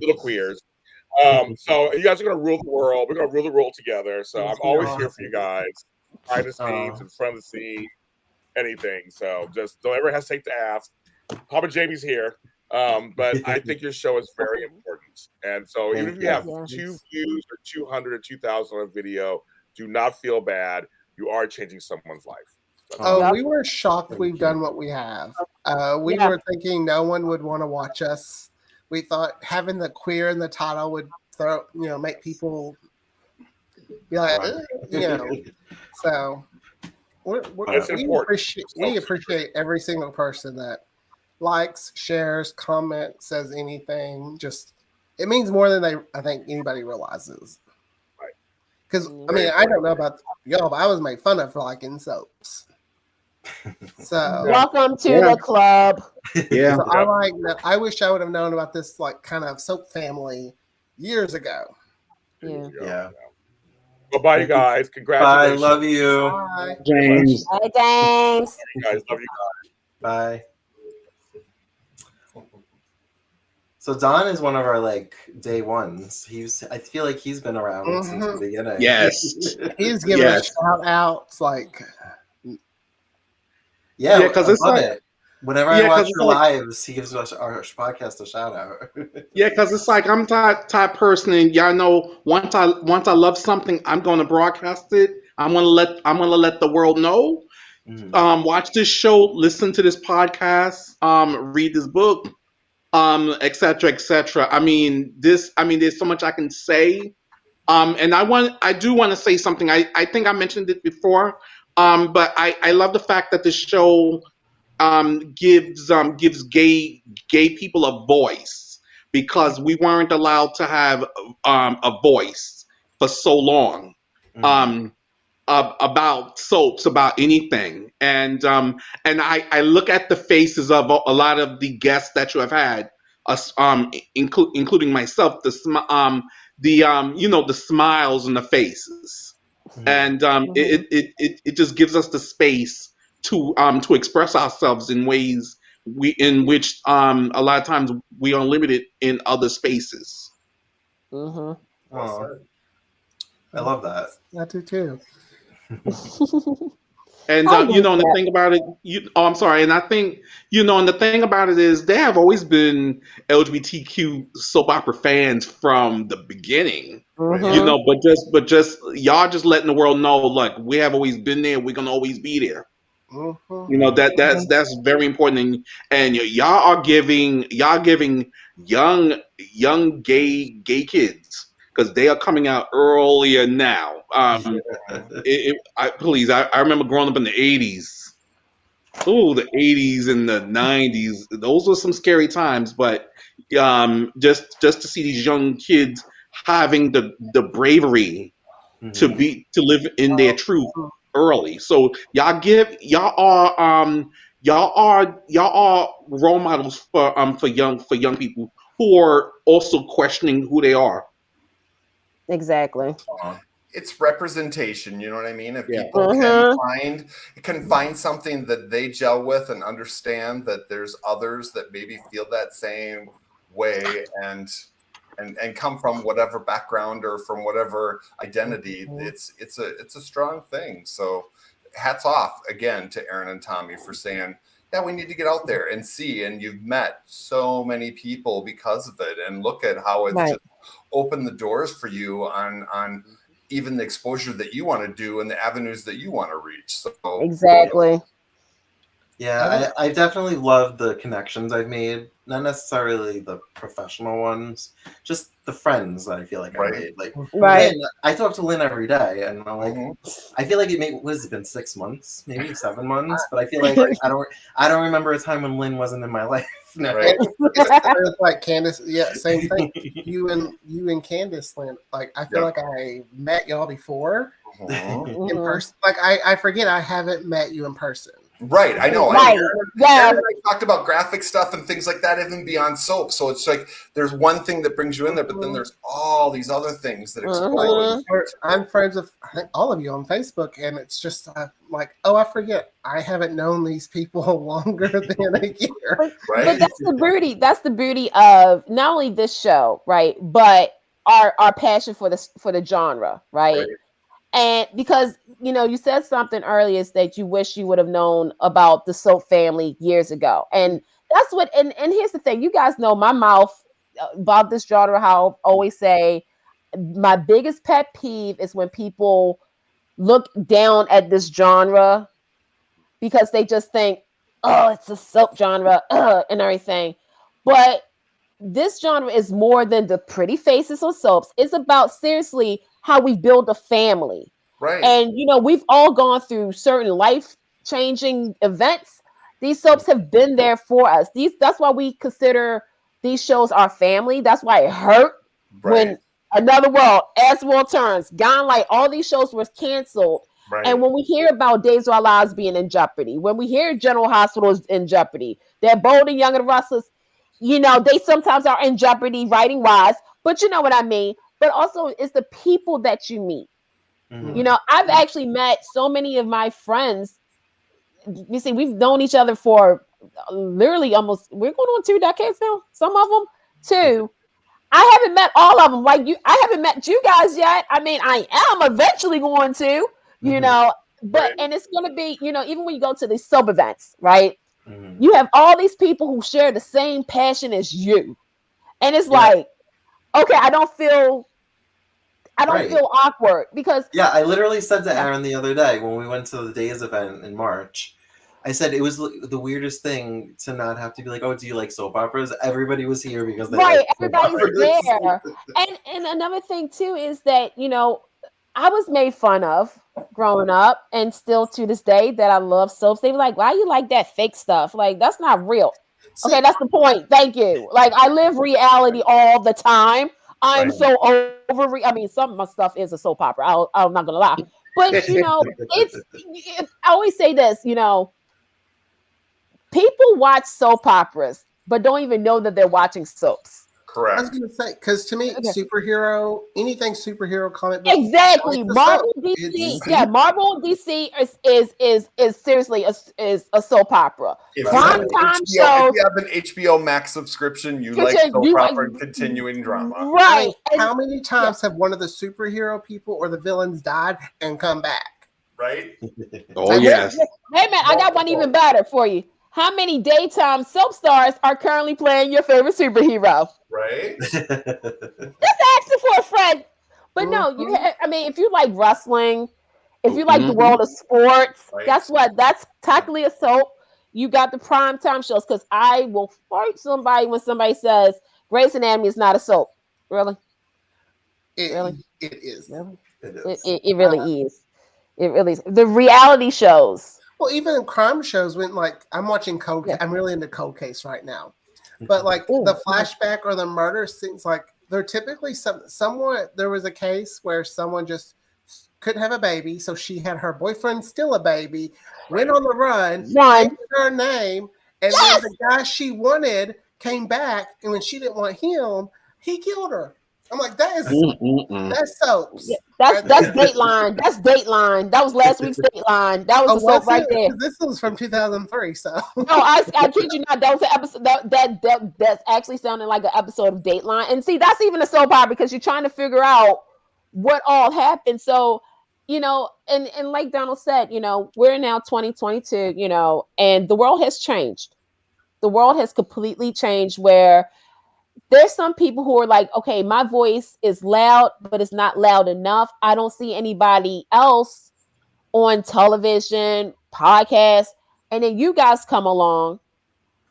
little queers. So you guys are going to rule the world. We're going to rule the world together. So I'm always here for you guys. Behind the scenes, in front of the scene, anything. So just don't ever hesitate to ask. Papa Jamie's here. But I think your show is very important. And so even if you have 2 views or 200 or 2,000 on a video, do not feel bad. You are changing someone's life. We were shocked we've done what we have. We were thinking no one would want to watch us. We thought having the queer in the title would make people be like, So we appreciate every single person that likes, shares, comments, says anything. Just it means more than I think anybody realizes. Right. Because I mean, I don't know about y'all, but I was made fun of for liking soaps. So welcome to the club. Yeah. So I like that. I wish I would have known about this like kind of soap family years ago. Yeah. Well, bye, you guys. Congratulations. Bye. Love you. Bye. James. Bye, James. You guys, love you guys. Bye. So Don is one of our like day ones. I feel like he's been around since the beginning. Yes. He's giving us shout outs like yeah, because it's like whenever I watch your lives, he gives us our podcast a shout out. Yeah, because it's like I'm type person, and y'all know once I love something, I'm going to broadcast it. I'm gonna let the world know. Watch this show, listen to this podcast, read this book, etc., etc. I mean, there's so much I can say. And I do want to say something. I think I mentioned it before. But I love the fact that the show gives gay people a voice, because we weren't allowed to have a voice for so long. About soaps, about anything, and I look at the faces of a lot of the guests that you have had, us including myself, the smiles and the faces, and it just gives us the space to express ourselves in ways in which a lot of times we are limited in other spaces. I love that. I do too. And the thing about it, I'm sorry, and I think and the thing about it is there have always been LGBTQ soap opera fans from the beginning, but just y'all just letting the world know, like, we have always been there, we're gonna always be there. That's very important, and y'all are giving young gay kids, because they are coming out earlier now. I remember growing up in the 80s. Ooh, the 80s and the 90s. Those were some scary times, but just to see these young kids having the bravery to live in their truth early. So y'all are role models for young people who are also questioning who they are. Exactly. It's representation, you know what I mean? If people can find something that they gel with and understand that there's others that maybe feel that same way and come from whatever background or from whatever identity, it's a strong thing. So hats off again to Aaron and Tommy for saying, yeah, we need to get out there and see. And you've met so many people because of it, and look at how it's just opened the doors for you on even the exposure that you want to do and the avenues that you want to reach. So exactly. Yeah, I definitely love the connections I've made. Not necessarily the professional ones, just the friends that I feel like I made. Like, Lynn, I talk to Lynn every day, and I'm like, I feel like what has it been, 6 months, maybe 7 months? But I feel like I don't remember a time when Lynn wasn't in my life. No. It's like Candace, same thing. You and Candace, Lynn. Like, I feel like I met y'all before in person. Like, I forget I haven't met you in person. Right, I know. Right. I talked about graphic stuff and things like that, even beyond soap. So it's like there's one thing that brings you in there, but then there's all these other things that explode. I'm friends with, I think, all of you on Facebook, and it's just like, I forget. I haven't known these people longer than a year. But that's the beauty. That's the beauty of not only this show, right, but our passion for the genre, right? And because, you said something earlier that you wish you would have known about the soap family years ago. And that's what, and here's the thing, you guys know my mouth about this genre, how I always say my biggest pet peeve is when people look down at this genre because they just think, oh, it's a soap genre and everything. But this genre is more than the pretty faces on soaps. It's about seriously how we build a family. Right. And, we've all gone through certain life-changing events. These soaps have been there for us. That's why we consider these shows our family. That's why it hurt when Another World, As the World Turns, Gone Light, all these shows were canceled. Right. And when we hear about Days of Our Lives being in jeopardy, when we hear General Hospital is in jeopardy, they're Bold and Young and the Rustlers, they sometimes are in jeopardy writing-wise, but you know what I mean. But also, it's the people that you meet. Mm-hmm. I've actually met so many of my friends. You see, we've known each other for literally we're going on 2 decades now, some of them. Two, I haven't met all of them. Like you, I haven't met you guys yet. I mean, I am eventually going to, you know, but and it's going to be, you know, even when you go to these soap events, right? You have all these people who share the same passion as you, and it's like, okay, I don't feel awkward because I literally said to Aaron the other day when we went to the Days event in March, I said it was the weirdest thing to not have to be like, oh, do you like soap operas? Everybody was here because they everybody's there. And another thing too is that, you know, I was made fun of growing up, and still to this day that I love soaps. They were like, why you like that fake stuff? Like, that's not real. Okay, that's the point. Thank you. Like, I live reality all the time. I'm so over. I mean, some of my stuff is a soap opera. I'm not gonna lie, but you know, I always say this. You know, people watch soap operas, but don't even know that they're watching soaps. Correct. I was gonna say, because to me, superhero, anything superhero comic book, exactly. Marvel, DC, Marvel, DC is seriously a soap opera. Prime time show. If you have an HBO Max subscription, you like soap opera and continuing drama, right? I mean, how many times have one of the superhero people or the villains died and come back? Right? Oh yes. Hey man, I got one even better for you. How many daytime soap stars are currently playing your favorite superhero? Right. Just asking for a friend. But no, I mean, if you like wrestling, if you like the world of sports, guess what? That's technically a soap. You got the primetime shows, because I will fight somebody when somebody says Grey's Anatomy is not a soap. Really? It is. Really? It really is. It really is. The reality shows. Well, even crime shows, when like I'm watching I'm really into Cold Case right now. But like the flashback or the murder scenes, like they're typically someone. There was a case where someone just couldn't have a baby, so she had her boyfriend steal a baby, went on the run, changed her name, and then the guy she wanted came back, and when she didn't want him, he killed her. I'm like, that's soaps. Yeah, that's Dateline. That's Dateline. That was last week's Dateline. That was the soap right there. This was from 2003. So no, I kid you not. That was an episode that's actually sounding like an episode of Dateline. And see, that's even a soap opera because you're trying to figure out what all happened. So, you know, and like Donald said, you know, we're now 2022. You know, and the world has changed. The world has completely changed where there's some people who are like, okay, my voice is loud, but it's not loud enough. I don't see anybody else on television, podcasts, and then you guys come along.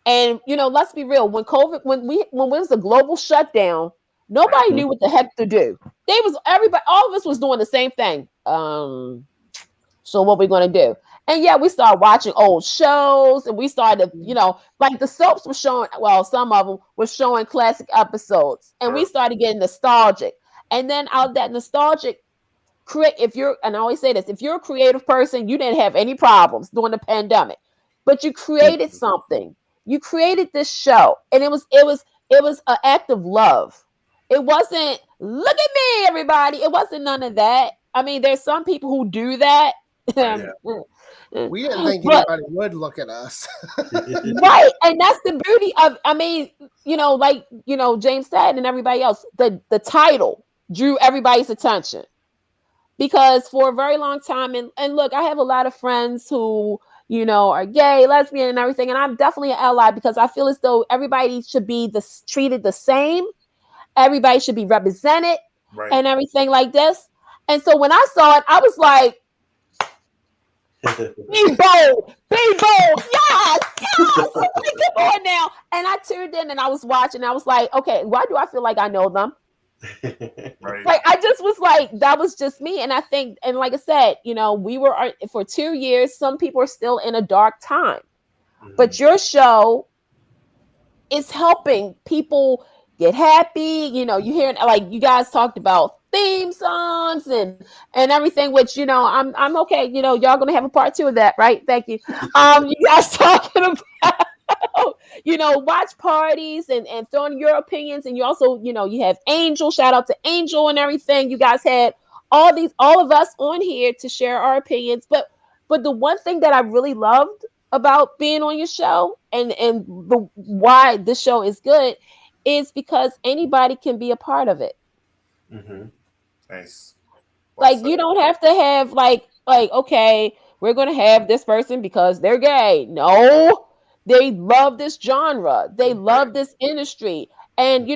And you know, let's be real. When COVID, when it was a global shutdown, nobody knew what the heck to do. All of us was doing the same thing. So what we're gonna do? And yeah, we started watching old shows, and we started, you know, like the soaps were showing, well, some of them were showing classic episodes, and we started getting nostalgic. And then out of that nostalgic, and I always say this, if you're a creative person, you didn't have any problems during the pandemic, but you created something. You created this show, and it was an act of love. It wasn't, look at me, everybody. It wasn't none of that. I mean, there's some people who do that. We didn't think anybody would look at us. Right. And that's the beauty of, I mean, you know, like, you know, James said and everybody else, the title drew everybody's attention. Because for a very long time, and look, I have a lot of friends who, you know, are gay, lesbian, and everything. And I'm definitely an ally because I feel as though everybody should be treated the same. Everybody should be represented and everything like this. And so when I saw it, I was like, be bold, yes, come on now. And I tuned in and I was watching. I was like, okay, why do I feel like I know them? Like I just was like, that was just me. And I think, and like I said, you know, we were for 2 years. Some people are still in a dark time, but your show is helping people get happy. You know, you hear like you guys talked about theme songs and everything, which, you know, I'm okay. You know, y'all gonna have a part 2 of that, right? Thank you. You guys talking about, you know, watch parties and throwing your opinions, and you also, you know, you have Angel. Shout out to Angel and everything. You guys had all of us on here to share our opinions. But the one thing that I really loved about being on your show and why this show is good is because anybody can be a part of it. Mm-hmm. Nice. Well Like said. you don't have to have like okay, we're gonna have this person because they're gay. No, they love this genre. They love this industry. And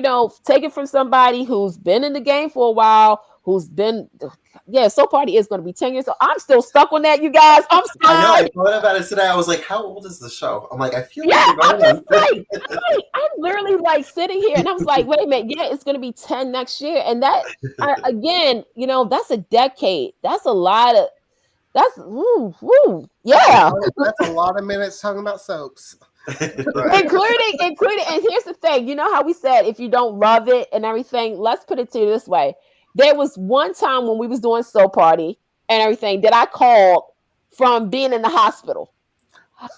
take it from somebody who's been in the game for a while, who's been Soap Party is gonna be 10 years. So I'm still stuck on that, you guys. I'm I know. I sorry. thought about it today. I was like, "How old is the show?" I'm like, "I feel like Yeah, we're I'm going just on." like, I'm literally like sitting here and I was like, wait a minute, yeah, it's gonna be 10 next year. And that again, that's a decade. That's a lot of yeah. That's a lot of minutes talking about soaps. Right. including, and here's the thing, you know how we said if you don't love it and everything, let's put it to you this way. There was one time when we was doing Soap Party and everything that I called from being in the hospital.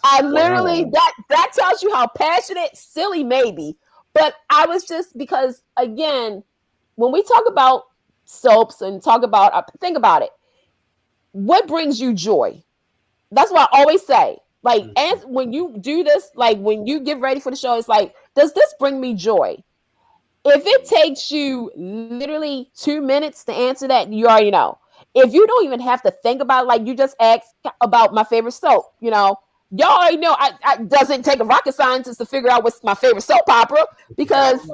I literally that tells you how passionate, silly maybe, but I was just because again, when we talk about soaps and talk about think about it, what brings you joy? That's what I always say. Like, and when you do this, like when you get ready for the show, it's like, does this bring me joy? If it takes you literally 2 minutes to answer that, you already know. If you don't even have to think about it, like you just asked about my favorite soap, y'all already know. I doesn't take a rocket scientist to figure out what's my favorite soap opera because,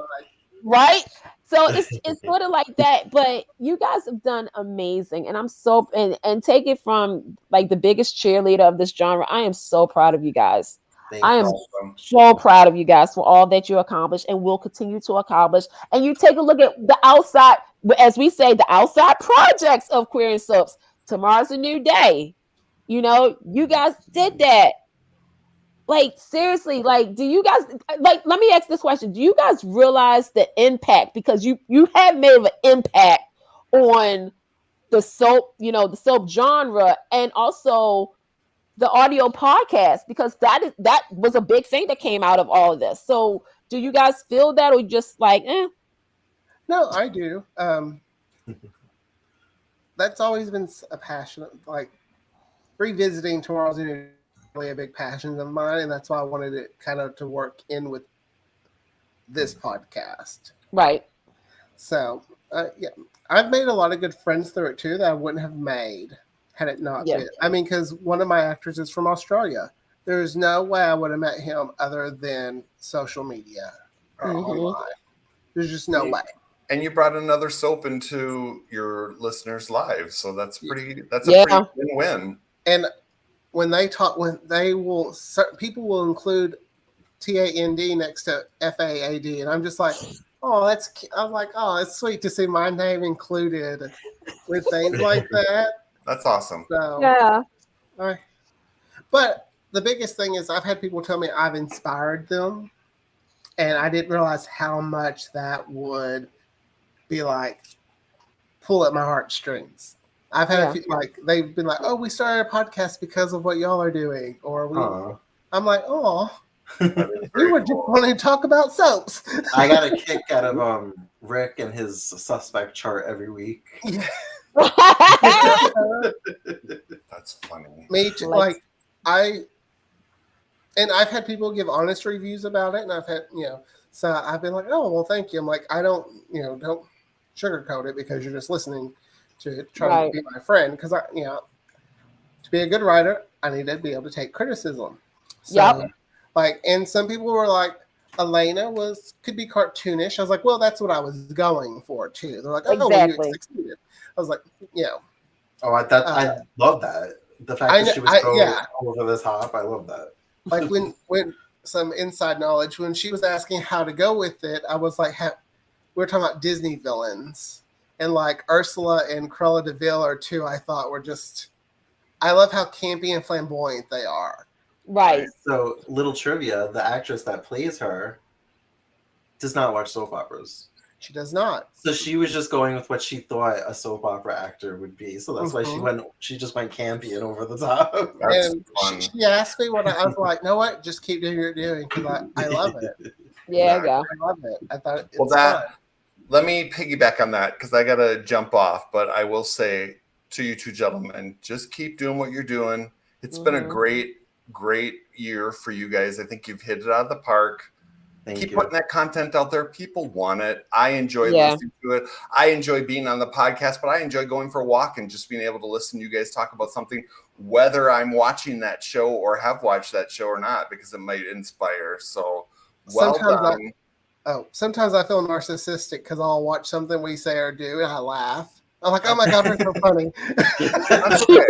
right? So it's sort of like that. But you guys have done amazing, and I'm so and take it from like the biggest cheerleader of this genre. I am so proud of you guys. I am so proud of you guys for all that you accomplished and will continue to accomplish. And you take a look at the outside, as we say, the outside projects of Queer and Soaps. Tomorrow's a new day. You guys did that. Like, seriously, like, do you guys, like, let me ask this question. Do you guys realize the impact? Because you have made an impact on the soap, the soap genre, and also the audio podcast, because that was a big thing that came out of all of this. So do you guys feel that, or just like No, I do. That's always been a passion, like revisiting Tomorrow's a New Day, a big passion of mine, and that's why I wanted it kind of to work in with this podcast. Right. So yeah, I've made a lot of good friends through it too that I wouldn't have made had it not been. I mean, because one of my actors is from Australia. There's no way I would have met him other than social media or online. There's just no way. And you brought another soap into your listeners' lives, so that's a pretty win-win. And when they talk, people will include TAND next to FAAD, and I'm just like, I'm like, oh, it's sweet to see my name included with things like that. That's awesome. So, yeah. But the biggest thing is I've had people tell me I've inspired them, and I didn't realize how much that would be like pull at my heartstrings. I've had they've been like, oh, we started a podcast because of what y'all are doing, or I'm like, oh, we were just wanting to talk about soaps. I got a kick out of Rick and his suspect chart every week. Yeah. That's funny. Me too. I've had people give honest reviews about it, and I've had so I've been like, oh well, thank you. I'm like, I don't don't sugarcoat it because you're just listening to try to be my friend, because to be a good writer, I need to be able to take criticism. So, and some people were like, Elena could be cartoonish. I was like, well, that's what I was going for too. They're like, oh, well, you succeeded. I was like, Oh, I love that. The fact that she was so over the top, I love that. Like when some inside knowledge, when she was asking how to go with it, I was like, we're talking about Disney villains, and like Ursula and Cruella de Vil are two I thought were just. I love how campy and flamboyant they are. Right. So, little trivia: the actress that plays her does not watch soap operas. She does not. So she was just going with what she thought a soap opera actor would be. So that's why she just went campy and over the top. And she asked me what I was like, no, what? Just keep doing what you're doing, because I love it. I love it. I thought it's fun. Let me piggyback on that, because I got to jump off. But I will say to you two gentlemen, just keep doing what you're doing. It's been a great year for you guys. I think you've hit it out of the park. Keep putting that content out there. People want it. I enjoy listening to it. I enjoy being on the podcast, but I enjoy going for a walk and just being able to listen to you guys talk about something, whether I'm watching that show or have watched that show or not, because it might inspire. So done. Sometimes I feel narcissistic because I'll watch something we say or do and I laugh. I'm like, oh my God, we're so funny. That's okay.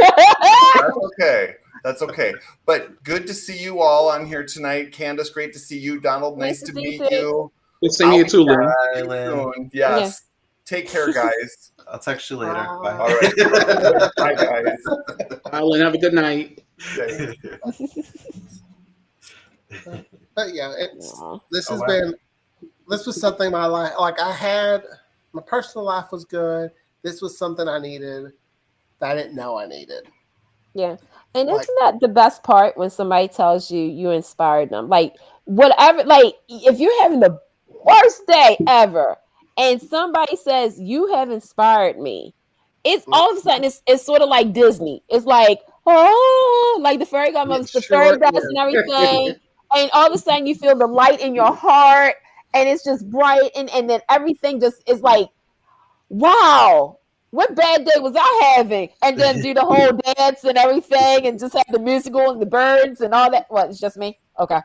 That's okay. That's okay. But good to see you all on here tonight. Candace, great to see you. Donald, nice to meet you. Good seeing you too, Lynn. Yes. Take care, guys. I'll text you later. Bye. All right. Bye, guys. Bye, Lynn. Have a good night. But yeah, this was something my life, like I had, my personal life was good. This was something I needed that I didn't know I needed. Yeah. And isn't that the best part when somebody tells you you inspired them? Like, whatever, like, if you're having the worst day ever and somebody says, you have inspired me, it's all of a sudden, it's sort of like Disney. It's like, oh, like the fairy godmothers, the fairy dust and everything. And all of a sudden, you feel the light in your heart and it's just bright. And then everything just is like, wow. What bad day was I having? And then do the whole dance and everything and just have the musical and the birds and all that. What, it's just me? Okay.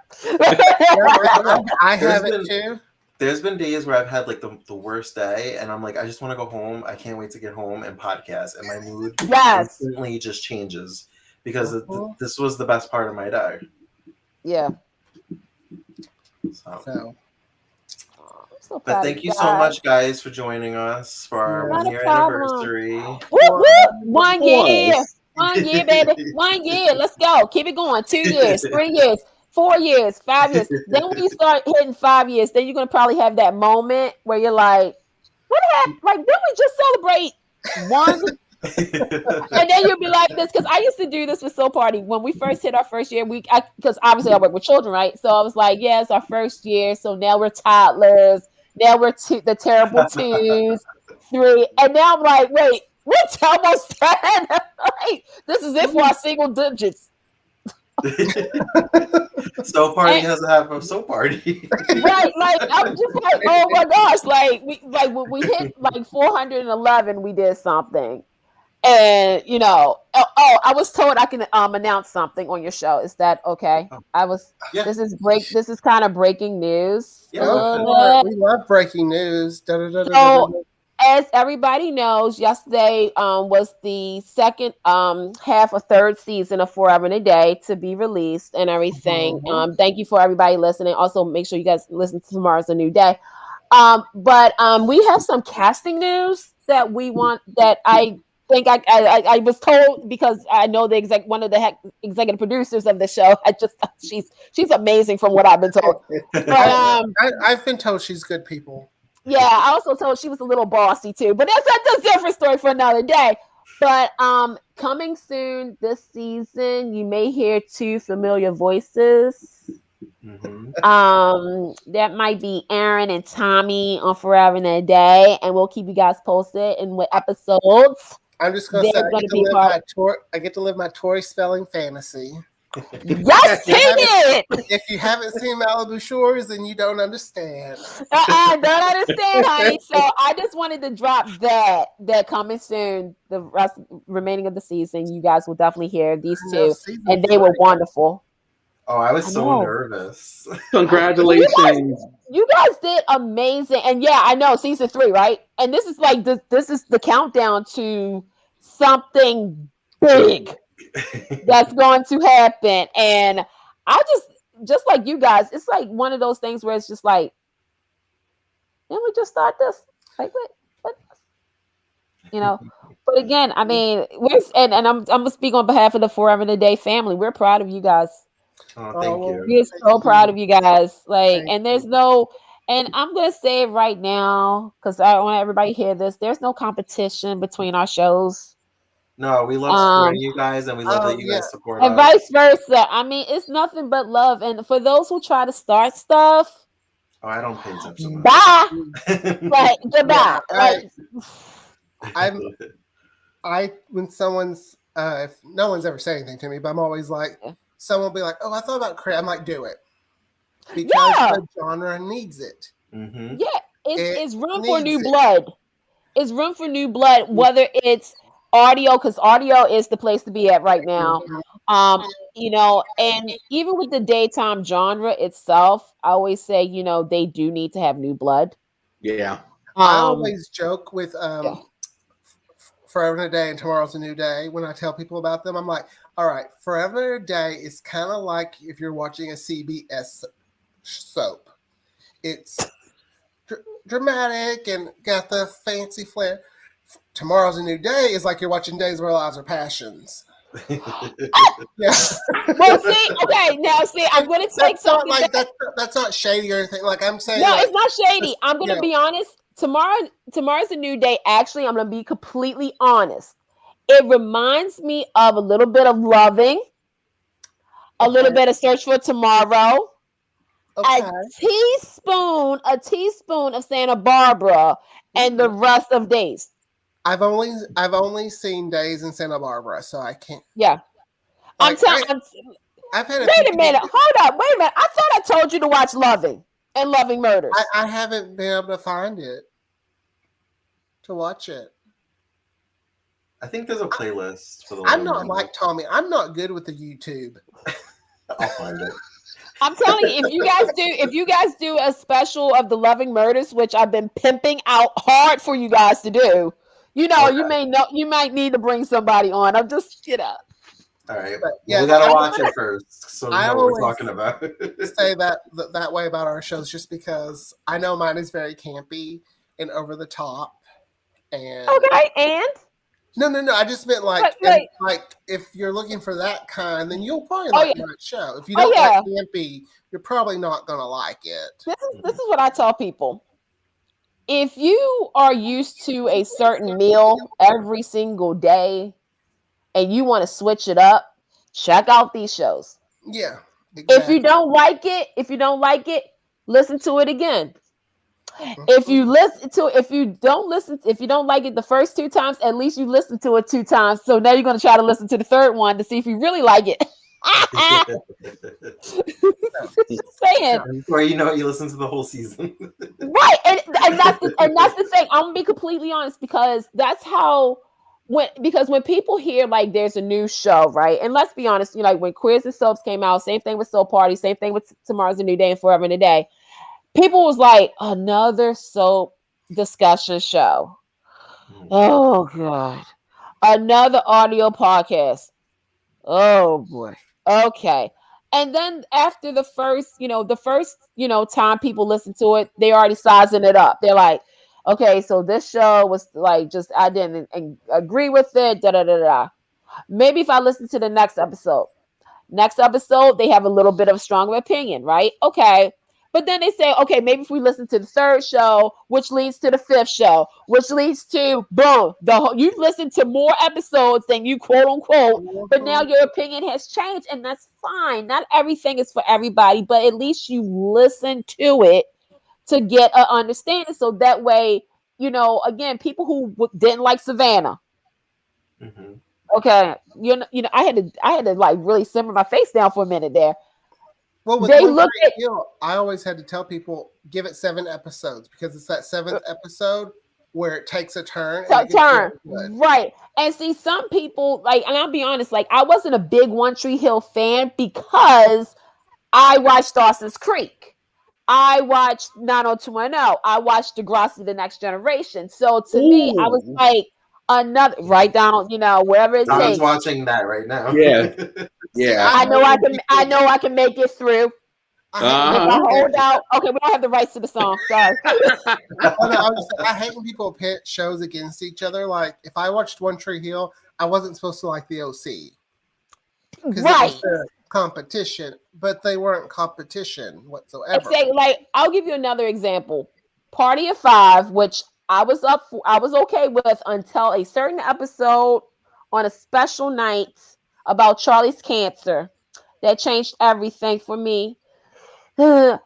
I have it too. There's been days where I've had like the worst day and I'm like, I just want to go home. I can't wait to get home and podcast. And my mood instantly just changes because this was the best part of my day. Yeah. But thank you so much, guys, for joining us for our 1 year anniversary. Woo, woo. 1 year. 1 year, baby. 1 year. Let's go. Keep it going. 2 years, 3 years, 4 years, 5 years. Then when you start hitting 5 years, then you're going to probably have that moment where you're like, what happened? Like, didn't we just celebrate one? And then you'll be like this, because I used to do this with Soul Party when we first hit our first year. Because obviously I work with children, right? So I was like, yeah, it's our first year. So now we're toddlers. Now we're the terrible 2s, 3, and now I'm like, wait, what's almost 10? Like, this is it for our single digits. Soul Party has to have a Soul Party, right? Like I'm just like, oh my gosh, like when we hit like 411, we did something. And you know, I was told I can announce something on your show. Is that okay? This is kind of breaking news. Yeah, we love breaking news. So, as everybody knows, yesterday was the second half of third season of Forever and a Day to be released and everything. Thank you for everybody listening. Also, make sure you guys listen to Tomorrow's a New Day. But we have some casting news that we want that I think I was told because I know one of the executive producers of the show. She's amazing from what I've been told. But, I've been told she's good people. Yeah, I also told she was a little bossy too, but that's a different story for another day. But coming soon this season, you may hear 2 familiar voices. That might be Aaron and Tommy on Forever and a Day, and we'll keep you guys posted in what episodes. I'm just going to say I get to live my Tori Spelling fantasy. Yes, it! If you haven't seen Malibu Shores, then you don't understand. I don't understand, honey. So I just wanted to drop that coming soon. The remaining of the season, you guys will definitely hear these 2, and they were wonderful. Oh, I was so nervous. Congratulations. You guys did amazing. And yeah, I know, season 3, right? And this is like this is the countdown to something big that's going to happen. And I just like you guys, it's like one of those things where it's just like, didn't we just start this? Like what? You know, but again, I mean, and I'm gonna speak on behalf of the Forever and a Day family. We're proud of you guys. Oh, thank you. We're so proud of you guys. Like, and there's no, and I'm gonna say it right now because I want everybody to hear this. There's no competition between our shows. No, we love supporting you guys, and we love that you guys support us. And vice versa. I mean, it's nothing but love. And for those who try to start stuff, I don't pay attention. Bye. Like goodbye. When someone's if no one's ever said anything to me, but I'm always like, someone will be like, "Oh, I thought about creating." I'm like, "Do it." because the genre needs it. Mm-hmm. Yeah, it's room for new blood. It's room for new blood, whether it's audio, because audio is the place to be at right now. You know, and even with the daytime genre itself, I always say, you know, they do need to have new blood. Yeah. I always joke with Forever and a Day and Tomorrow's a New Day when I tell people about them. I'm like, all right, Forever and a Day is kind of like if you're watching a CBS soap. It's dramatic and got the fancy flair. Tomorrow's a New Day is like you're watching Days of Our Lives or Passions. Yeah. Well, see, okay, now see, I'm going to take something. Like, that's not shady or anything. Like I'm saying, no, like, it's not shady. I'm going to be honest. Tomorrow's a New Day. Actually, I'm going to be completely honest. It reminds me of a little bit of Loving, a little bit of Search for Tomorrow, a teaspoon of Santa Barbara, and the rest of Days. I've only seen Days in Santa Barbara, so I can't. Yeah, like, I've had. Wait a minute. Hold up. Wait a minute. I thought I told you to watch Loving and Loving Murders. I haven't been able to find it to watch it. I think there's a playlist for the. I'm not like Tommy. I'm not good with the YouTube. I'll find it. I'm telling you, if you guys do a special of the Loving Murders, which I've been pimping out hard for you guys to do, you know, you might need to bring somebody on. I'm just, you know. All right, we gotta watch it first, so we know what we're talking about. Say that way about our shows, just because I know mine is very campy and over the top. And okay, and no, I just meant like if you're looking for that kind, then you'll probably like my show. If you don't like campy, you're probably not gonna like it. This is what I tell people. If you are used to a certain meal every single day and you want to switch it up, check out these shows. Yeah. Exactly. If you don't like it, listen to it again. If you don't like it the first 2 times, at least you listen to it 2 times. So now you're going to try to listen to the third one to see if you really like it. Saying. Or you listen to the whole season. Right. And that's the thing. I'm gonna be completely honest, because that's how when people hear like there's a new show, right? And let's be honest, like when Queers and Soaps came out, same thing with Soap Party, same thing with Tomorrow's a New Day and Forever and a Day. People was like, another soap discussion show. Oh God. Another audio podcast. Oh boy. Okay. And then after the first time people listen to it, they already sizing it up. They're like, okay, so this show was like, just, I didn't agree with it. Da da da da. Maybe if I listen to the next episode, they have a little bit of a stronger opinion, right? Okay. But then they say, okay, maybe if we listen to the third show, which leads to the 5th show, which leads to boom, you've listened to more episodes than you quote unquote, but now your opinion has changed, and that's fine. Not everything is for everybody, but at least you listen to it to get an understanding. So that way, again, people who didn't like Savannah. Mm-hmm. Okay, I had to like really simmer my face down for a minute there. Well, with I always had to tell people, give it 7 episodes, because it's that 7th episode where it takes a turn. Right. And see, some people and I'll be honest, I wasn't a big One Tree Hill fan because I watched Dawson's Creek. I watched 90210. I watched Degrassi: The Next Generation. So to me, I was like, another write down, wherever it takes. I'm watching that right now. Yeah. Yeah. I know I can make it through. Hold out. Okay, we don't have the rights to the song. Sorry. I hate when people pit shows against each other. Like if I watched One Tree Hill, I wasn't supposed to like the OC. Right. It was competition, but they weren't competition whatsoever. I'll give you another example. Party of 5, which I was okay with until a certain episode on a special night about Charlie's cancer that changed everything for me. An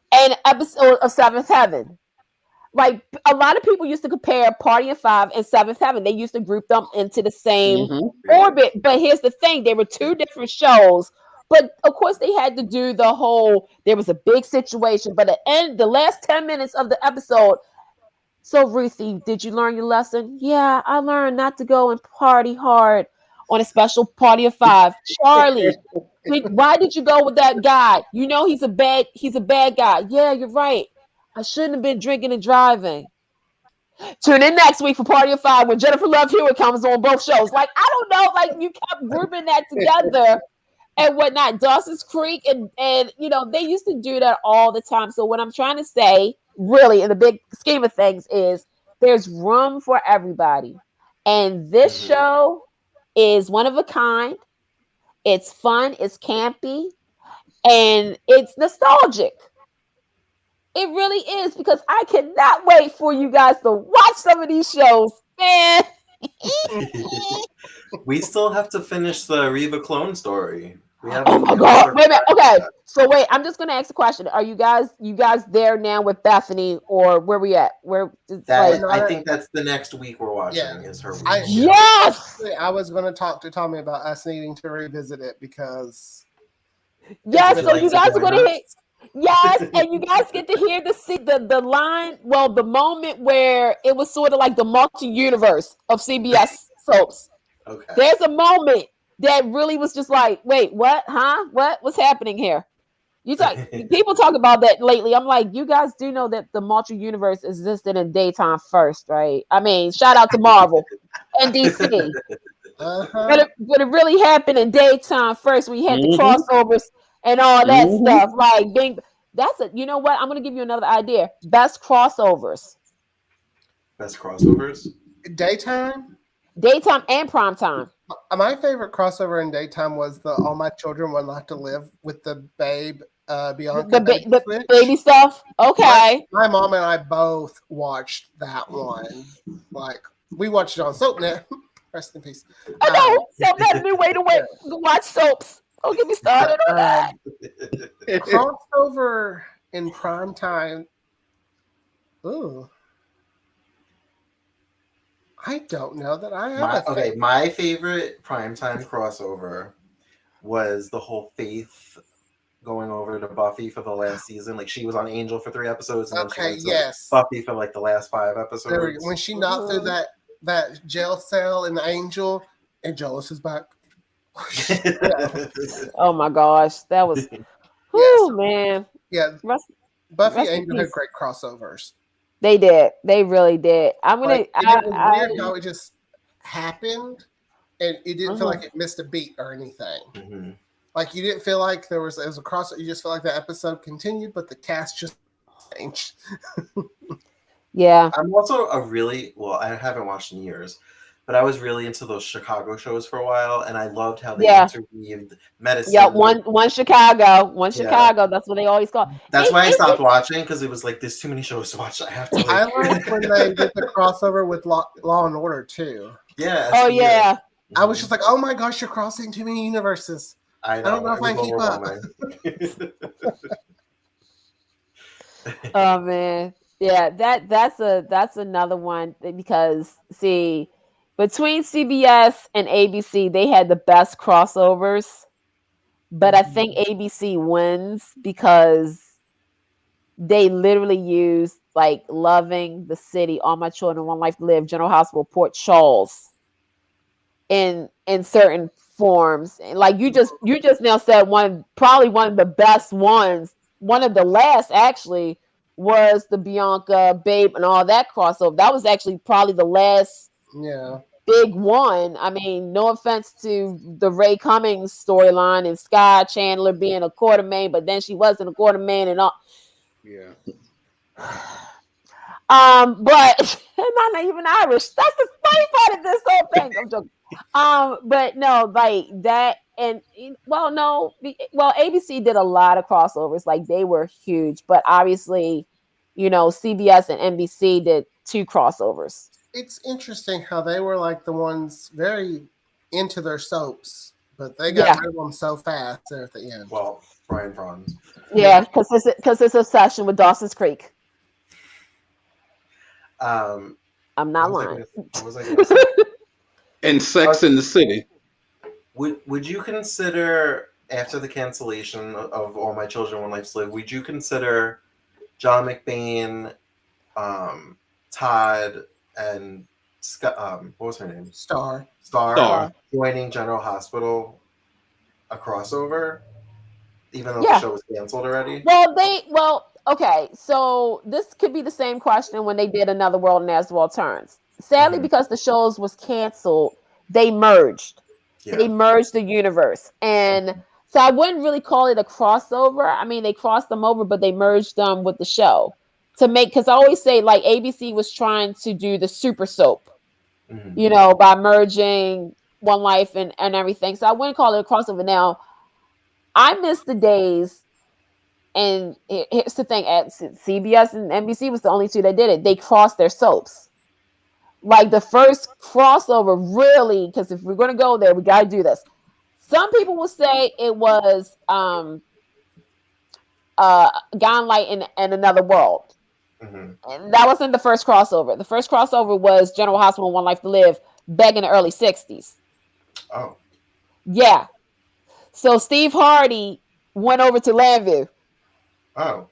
episode of 7th Heaven. Like a lot of people used to compare Party of 5 and 7th Heaven. They used to group them into the same orbit. But here's the thing: they were 2 different shows But of course, they had to do the whole. There was a big situation, but at the end, the last 10 minutes of the episode. So, Ruthie, did you learn your lesson? Yeah, I learned not to go and party hard on a special party of 5. Charlie, why did you go with that guy? You know he's a bad guy. Yeah, you're right. I shouldn't have been drinking and driving. Tune in next week for Party of 5 when Jennifer Love Hewitt comes on both shows. Like, I don't know, like you kept grouping that together and whatnot. Dawson's Creek and they used to do that all the time. So what I'm trying to say, really, in the big scheme of things, is there's room for everybody. And this show is one of a kind. It's fun, it's campy, and it's nostalgic. It really is, because I cannot wait for you guys to watch some of these shows, man. We still have to finish the Reva clone story. Oh my God! Wait a minute. Okay, so wait. I'm just gonna ask a question. Are you guys there now with Bethany, or where we at? I think that's the next week we're watching. Is her week. Yes. I was going to talk to Tommy about us needing to revisit it because. Yes. So you guys are going to hit. Yes, and you guys get to hear the line. Well, the moment where it was sort of like the multi-universe of CBS soaps. Okay. There's a moment that really was just like, wait, what? Huh? What's happening here? People talk about that lately. I'm like, you guys do know that the multi-universe existed in daytime first, right? I mean, shout out to Marvel and DC. But it really happened in daytime first. We had the crossovers and all that stuff. Like, you know what? I'm gonna give you another idea. Best crossovers. Daytime and prime time. My favorite crossover in daytime was the All My Children Will Not to Live with the Babe Bianca. The baby stuff. Okay. My mom and I both watched that one. Like, we watched it on SoapNet. Rest in peace. I know. SoapNet is a new way to watch soaps. Don't get me started on that. Crossover in prime time. Ooh. I don't know that I have. My favorite primetime crossover was the whole Faith going over to Buffy for the last season. Like, she was on Angel for 3 episodes, and then she went to Buffy for like the last 5 episodes. When she knocked through that jail cell in Angel, Angelus is back. Oh my gosh, that was man. Yeah, Buffy and Angel had great crossovers. They did. They really did. I'm gonna. It was weird how it just happened, and it didn't feel like it missed a beat or anything. Like, you didn't feel like there was a crossover. You just felt like the episode continued, but the cast just changed. Yeah. I'm also I haven't watched in years, but I was really into those Chicago shows for a while, and I loved how they interweaved medicine. Yeah, one Chicago. That's what they always call. That's why I stopped watching, because it was like, there's too many shows to watch. I have to. I like when they did the crossover with Law and Order too. Yeah. Oh yeah. I was just like, oh my gosh, you're crossing too many universes. I don't know if I can keep up. Oh man, yeah. That's another one, because see, between CBS and ABC, they had the best crossovers, but I think ABC wins because they literally used like Loving, The City, All My Children, One Life to Live, General Hospital, Port Charles in certain forms. Like you just now said, probably one of the best ones, one of the last actually, was the Bianca, Babe, and all that crossover. That was actually probably the last big one. I mean, no offense to the Ray Cummings storyline and Sky Chandler being a Quartermain, but then she wasn't a Quartermain and all. Yeah. But not even Irish. That's the funny part of this whole thing. I'm joking. But no, like that, and ABC did a lot of crossovers. Like, they were huge, but obviously, CBS and NBC did 2 crossovers. It's interesting how they were like the ones very into their soaps, but they got rid of them so fast there at the end. Well, Brian Franz. Yeah, because it's obsession with Dawson's Creek. I'm not lying. What was I gonna say? And Sex in the City. Would you consider after the cancellation of All My Children, One Life to Live, would you consider John McBain, Todd, and Scott, what was her name? Star joining General Hospital a crossover, even though Yeah. the show was canceled already? Okay, so this could be the same question when they did Another World and As the World Turns. Sadly, Mhm. because the shows was canceled, they merged. They merged the universe. And so I wouldn't really call it a crossover. I mean, they crossed them over, but they merged them with the show to make, because I always say, like, ABC was trying to do the super soap, Mhm. you know, by merging One Life and everything. So I wouldn't call it a crossover. Now, I miss the days, and here's the thing: at CBS and NBC was the only two that did it. They crossed their soaps. Like the first crossover, really, because if we're going to go there, we got to do this. Some people will say it was Gone Light in Another World. Mhm. And that wasn't the first crossover. The first crossover was General Hospital, One Life to Live, back in the early 60s. Oh. Yeah. So Steve Hardy went over to Landview. Oh.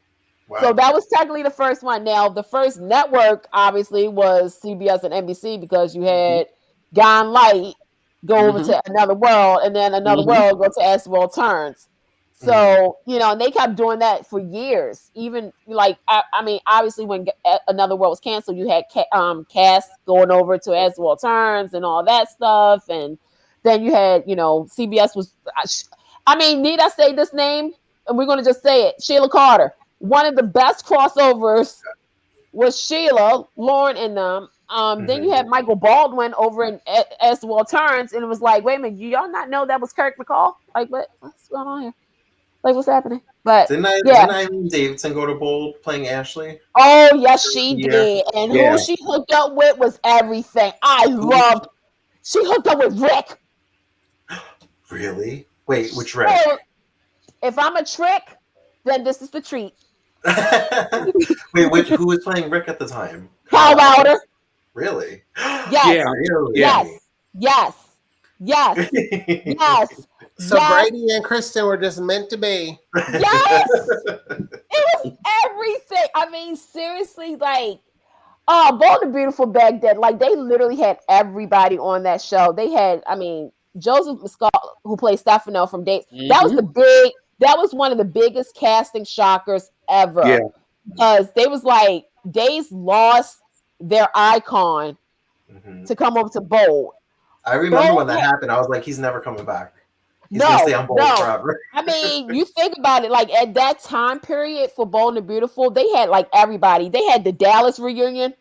Wow. So that was technically the first one. Now, the first network, obviously, was CBS and NBC, because you had Gone Light go over to Another World, and then Another World go to As the World Turns. So, you know, and they kept doing that for years. Even, like, I mean, obviously, when Another World was canceled, you had cast going over to As the World Turns and all that stuff. And then you had, you know, CBS was, I mean, need I say this name? And we're going to just say it. Sheila Carter. One of the best crossovers was Sheila, Lauren, and them. Then you had Michael Baldwin over in As the World Turns, and it was like, wait a minute, do y'all not know that was Kirk McCall? Like, what's going on here? Like, what's happening? But didn't yeah. Eileen Davidson go to Bold playing Ashley? Oh yes, she did. And who she hooked up with was everything. I loved. She hooked up with Rick. Really? Wait, which Rick? So, if I'm a trick, then this is the treat. Wait, who was playing Rick at the time? Kyle Wilder. Really? Yes. Really? Yes. So Brady and Kristen were just meant to be. Yes. It was everything. I mean, seriously, like, Bold and Beautiful back then, like, they literally had everybody on that show. They had, I mean, Joseph Mescal, who played Stefano from Days. That was one of the biggest casting shockers ever. Yeah. Because they was like, Days lost their icon to come over to Bold. I remember when that happened. I was like, he's never coming back. He's gonna stay on Bold forever. I mean, you think about it, like, at that time period for Bold and Beautiful, they had like everybody. They had the Dallas reunion.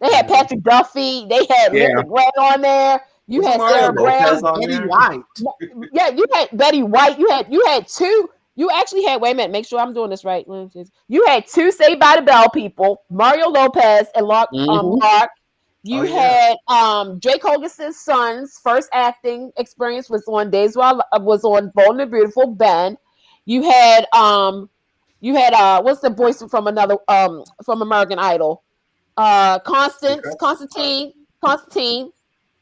They had Patrick Duffy. They had Linda Grant on there. You had Sarah Brown, Betty White. Yeah, you had Betty White. You had two. You actually had, wait a minute, make sure I'm doing this right. You had two Saved by the Bell people, Mario Lopez and Mark. You had Drake Hogan's son's first acting experience was on was on Bold and Beautiful, Ben. You had what's the voice from another from American Idol? Constantine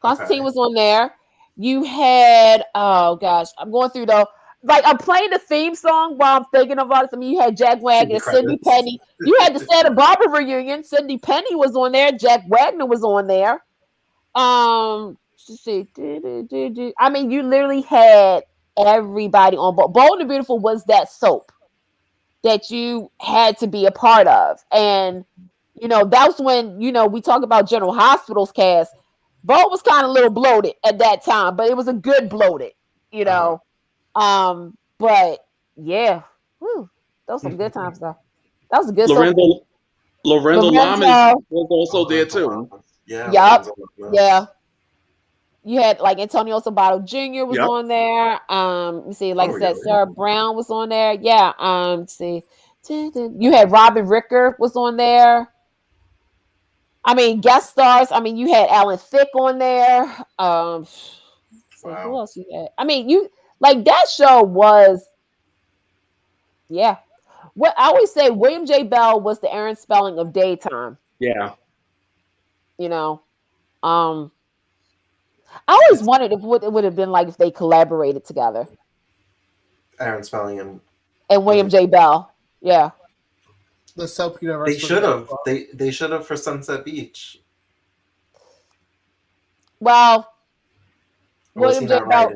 was on there. You had, oh gosh, I'm going through though. Like, I'm playing the theme song while I'm thinking of others. I mean, you had Jack Wagner, Cindy Penny. You had the Santa Barbara reunion. Cindy Penny was on there. Jack Wagner was on there. Let's see. I mean, you literally had everybody on board. Bold and Beautiful was that soap that you had to be a part of. And, you know, that was when, you know, we talk about General Hospital's cast. Bold was kind of a little bloated at that time, but it was a good bloated, you know. But yeah, those were some good times though. That was a good Lorenzo Lamas was also there too. Yeah. You had like Antonio Sabato Jr. was on there. Let me see, like I said, Sarah Brown was on there. Yeah. Let's see. You had Robin Ricker was on there. I mean, guest stars. I mean, you had Alan Thicke on there. Who else you had? I mean, you like that show was, What I always say, William J. Bell was the Aaron Spelling of daytime. Yeah. You know, I always wondered what it would have been like if they collaborated together. Aaron Spelling and William J. Bell. Yeah. The soap universe. They should have. They should have for Sunset Beach. Well, William J. Bell.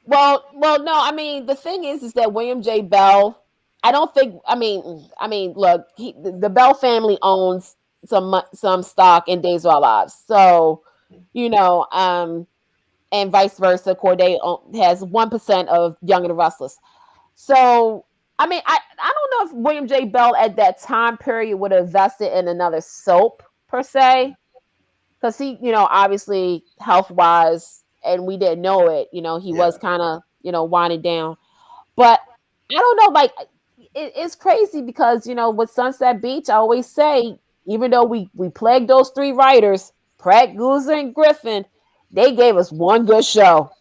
Well, no. I mean, the thing is that William J. Bell. I don't think. I mean, look, the Bell family owns some stock in Days of Our Lives, so and vice versa. Corday has 1% of Young and the Restless. So, I mean, I don't know if William J. Bell at that time period would have invested in another soap per se, because he, obviously health wise, and we didn't know it. He was kind of, winding down. But I don't know, like it's crazy because with Sunset Beach, I always say, even though we plagued those three writers, Pratt, Gooser, and Griffin, they gave us one good show.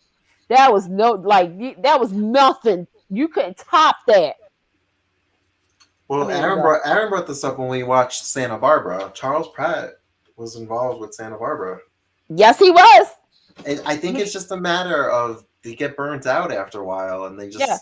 That was nothing. You couldn't top that. Well, Aaron brought this up when we watched Santa Barbara. Charles Pratt was involved with Santa Barbara. Yes, he was. And I think it's just a matter of they get burnt out after a while, and they just. Yeah.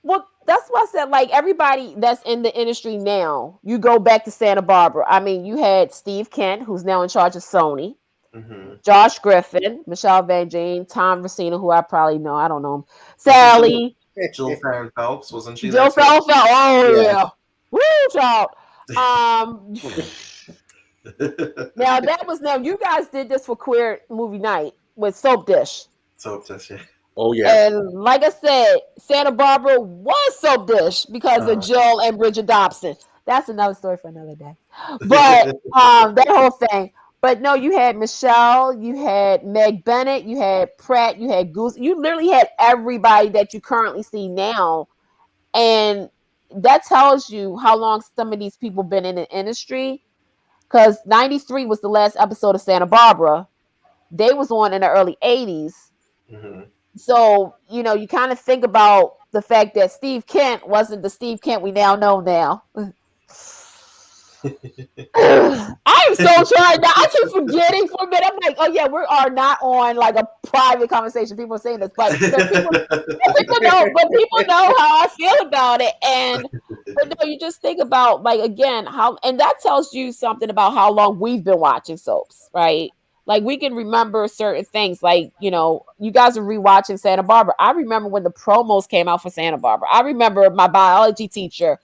Well, that's why I said, like, everybody that's in the industry now, you go back to Santa Barbara. I mean, you had Steve Kent, who's now in charge of Sony. Mm-hmm. Josh Griffin, Michelle Van Jane, Tom Racina, who I probably know. I don't know him. Sally. Jill Farron Phelps, wasn't she? Jill Farron Phelps. Oh, yeah. Woo, child. Now you guys did this for Queer Movie Night with Soap Dish. Soap Dish, yeah. Oh, yeah. And like I said, Santa Barbara was Soap Dish because of Jill and Bridget Dobson. That's another story for another day. But that whole thing. But no, you had Michelle, you had Meg Bennett, you had Pratt, you had Goose. You literally had everybody that you currently see now. And that tells you how long some of these people been in the industry. Because 93 was the last episode of Santa Barbara. They was on in the early 80s. Mm-hmm. So, you kind of think about the fact that Steve Kent wasn't the Steve Kent we now know now. I am so trying now. I keep forgetting for a minute. I'm like, oh yeah, we are not on like a private conversation. People are saying this, but people know how I feel about it. But no, you just think about like again how, and that tells you something about how long we've been watching soaps, right? Like we can remember certain things. Like you guys are rewatching Santa Barbara. I remember when the promos came out for Santa Barbara. I remember my biology teacher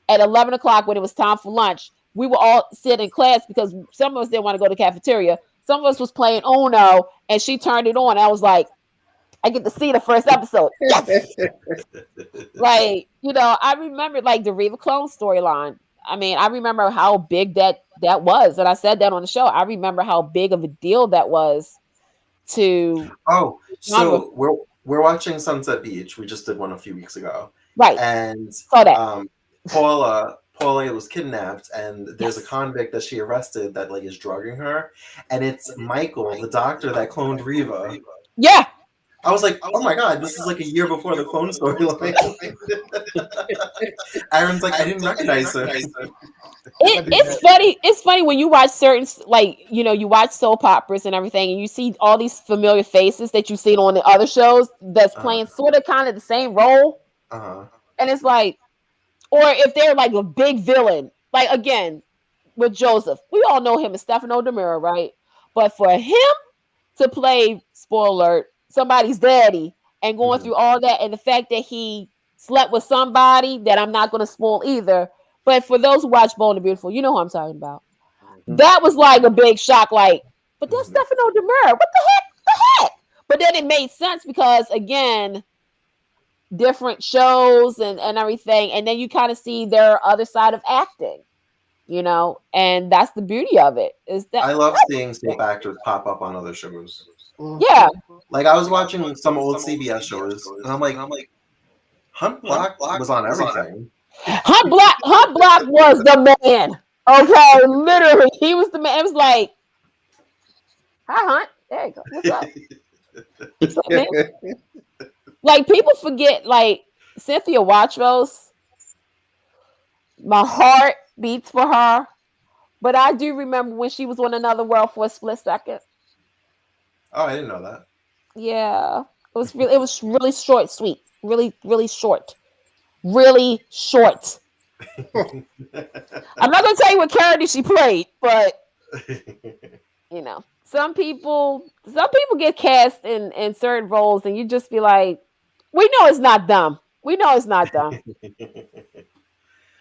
at 11 o'clock when it was time for lunch. We would all sit in class because some of us didn't want to go to the cafeteria. Some of us was playing Uno, and she turned it on. I was like, I get to see the first episode. Yes! Like, I remember like the Reva Clone storyline. I mean, I remember how big that was. And I said that on the show. I remember how big of a deal that was to... Oh, so we're watching Sunset Beach. We just did one a few weeks ago. Right. And saw that. Paula was kidnapped, and there's a convict that she arrested that like is drugging her, and it's Michael, the doctor that cloned Reva. Yeah, I was like, oh my god, this is like a year before the clone storyline. Aaron's like, I didn't recognize her. It's funny. It's funny when you watch certain, like you watch soap operas and everything, and you see all these familiar faces that you've seen on the other shows that's playing sort of kind of the same role, and it's like. Or if they're like a big villain, like again, with Joseph, we all know him as Stefano DiMera, right? But for him to play, spoiler alert, somebody's daddy and going through all that, and the fact that he slept with somebody that I'm not going to spoil either. But for those who watch Bold and Beautiful, you know who I'm talking about. That was like a big shock, like, but that's Stefano DiMera. What the heck? But then it made sense because, again, different shows and everything, and then you kind of see their other side of acting, and that's the beauty of it. Is that I love seeing soap actors pop up on other shows. Yeah, like I was watching some old CBS shows, and I'm like, Hunt Block was on everything. Hunt Block was the man. Okay, literally, he was the man. It was like, hi Hunt, there you go. What's up? What's up, man? Like, people forget, like, Cynthia Watros, my heart beats for her. But I do remember when she was on Another World for a split second. Oh, I didn't know that. Yeah. It was really short, sweet. really, really short. Really short. I'm not gonna tell you what character she played, but you know, some people get cast in certain roles, and you just be like, we know it's not dumb. We know it's not dumb.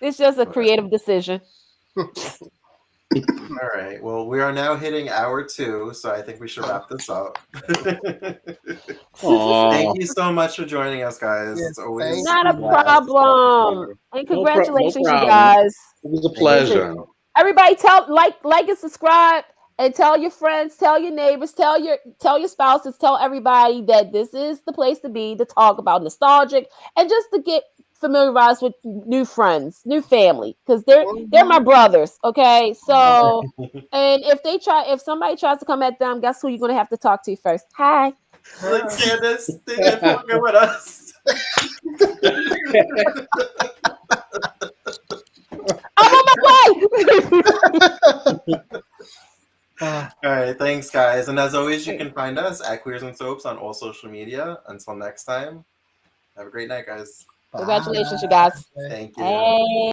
It's just a creative decision. All right. Well, we are now hitting hour 2, so I think we should wrap this up. Thank you so much for joining us, guys. Yes, It's always Not a problem. And congratulations, you problem. guys. It was a pleasure. Everybody, like and subscribe, and tell your friends, tell your neighbors, tell your spouses, tell everybody that this is the place to be to talk about nostalgic and just to get familiarized with new friends, new family, because they're my brothers. Okay, so and if somebody tries to come at them, guess who you're gonna have to talk to first? Hi. Like Candace, they did fucking with us. I'm on my way. All right, thanks, guys. And as always, you can find us at Queers and Soaps on all social media. Until next time, have a great night, guys. Congratulations, you guys. Thank you. Hey.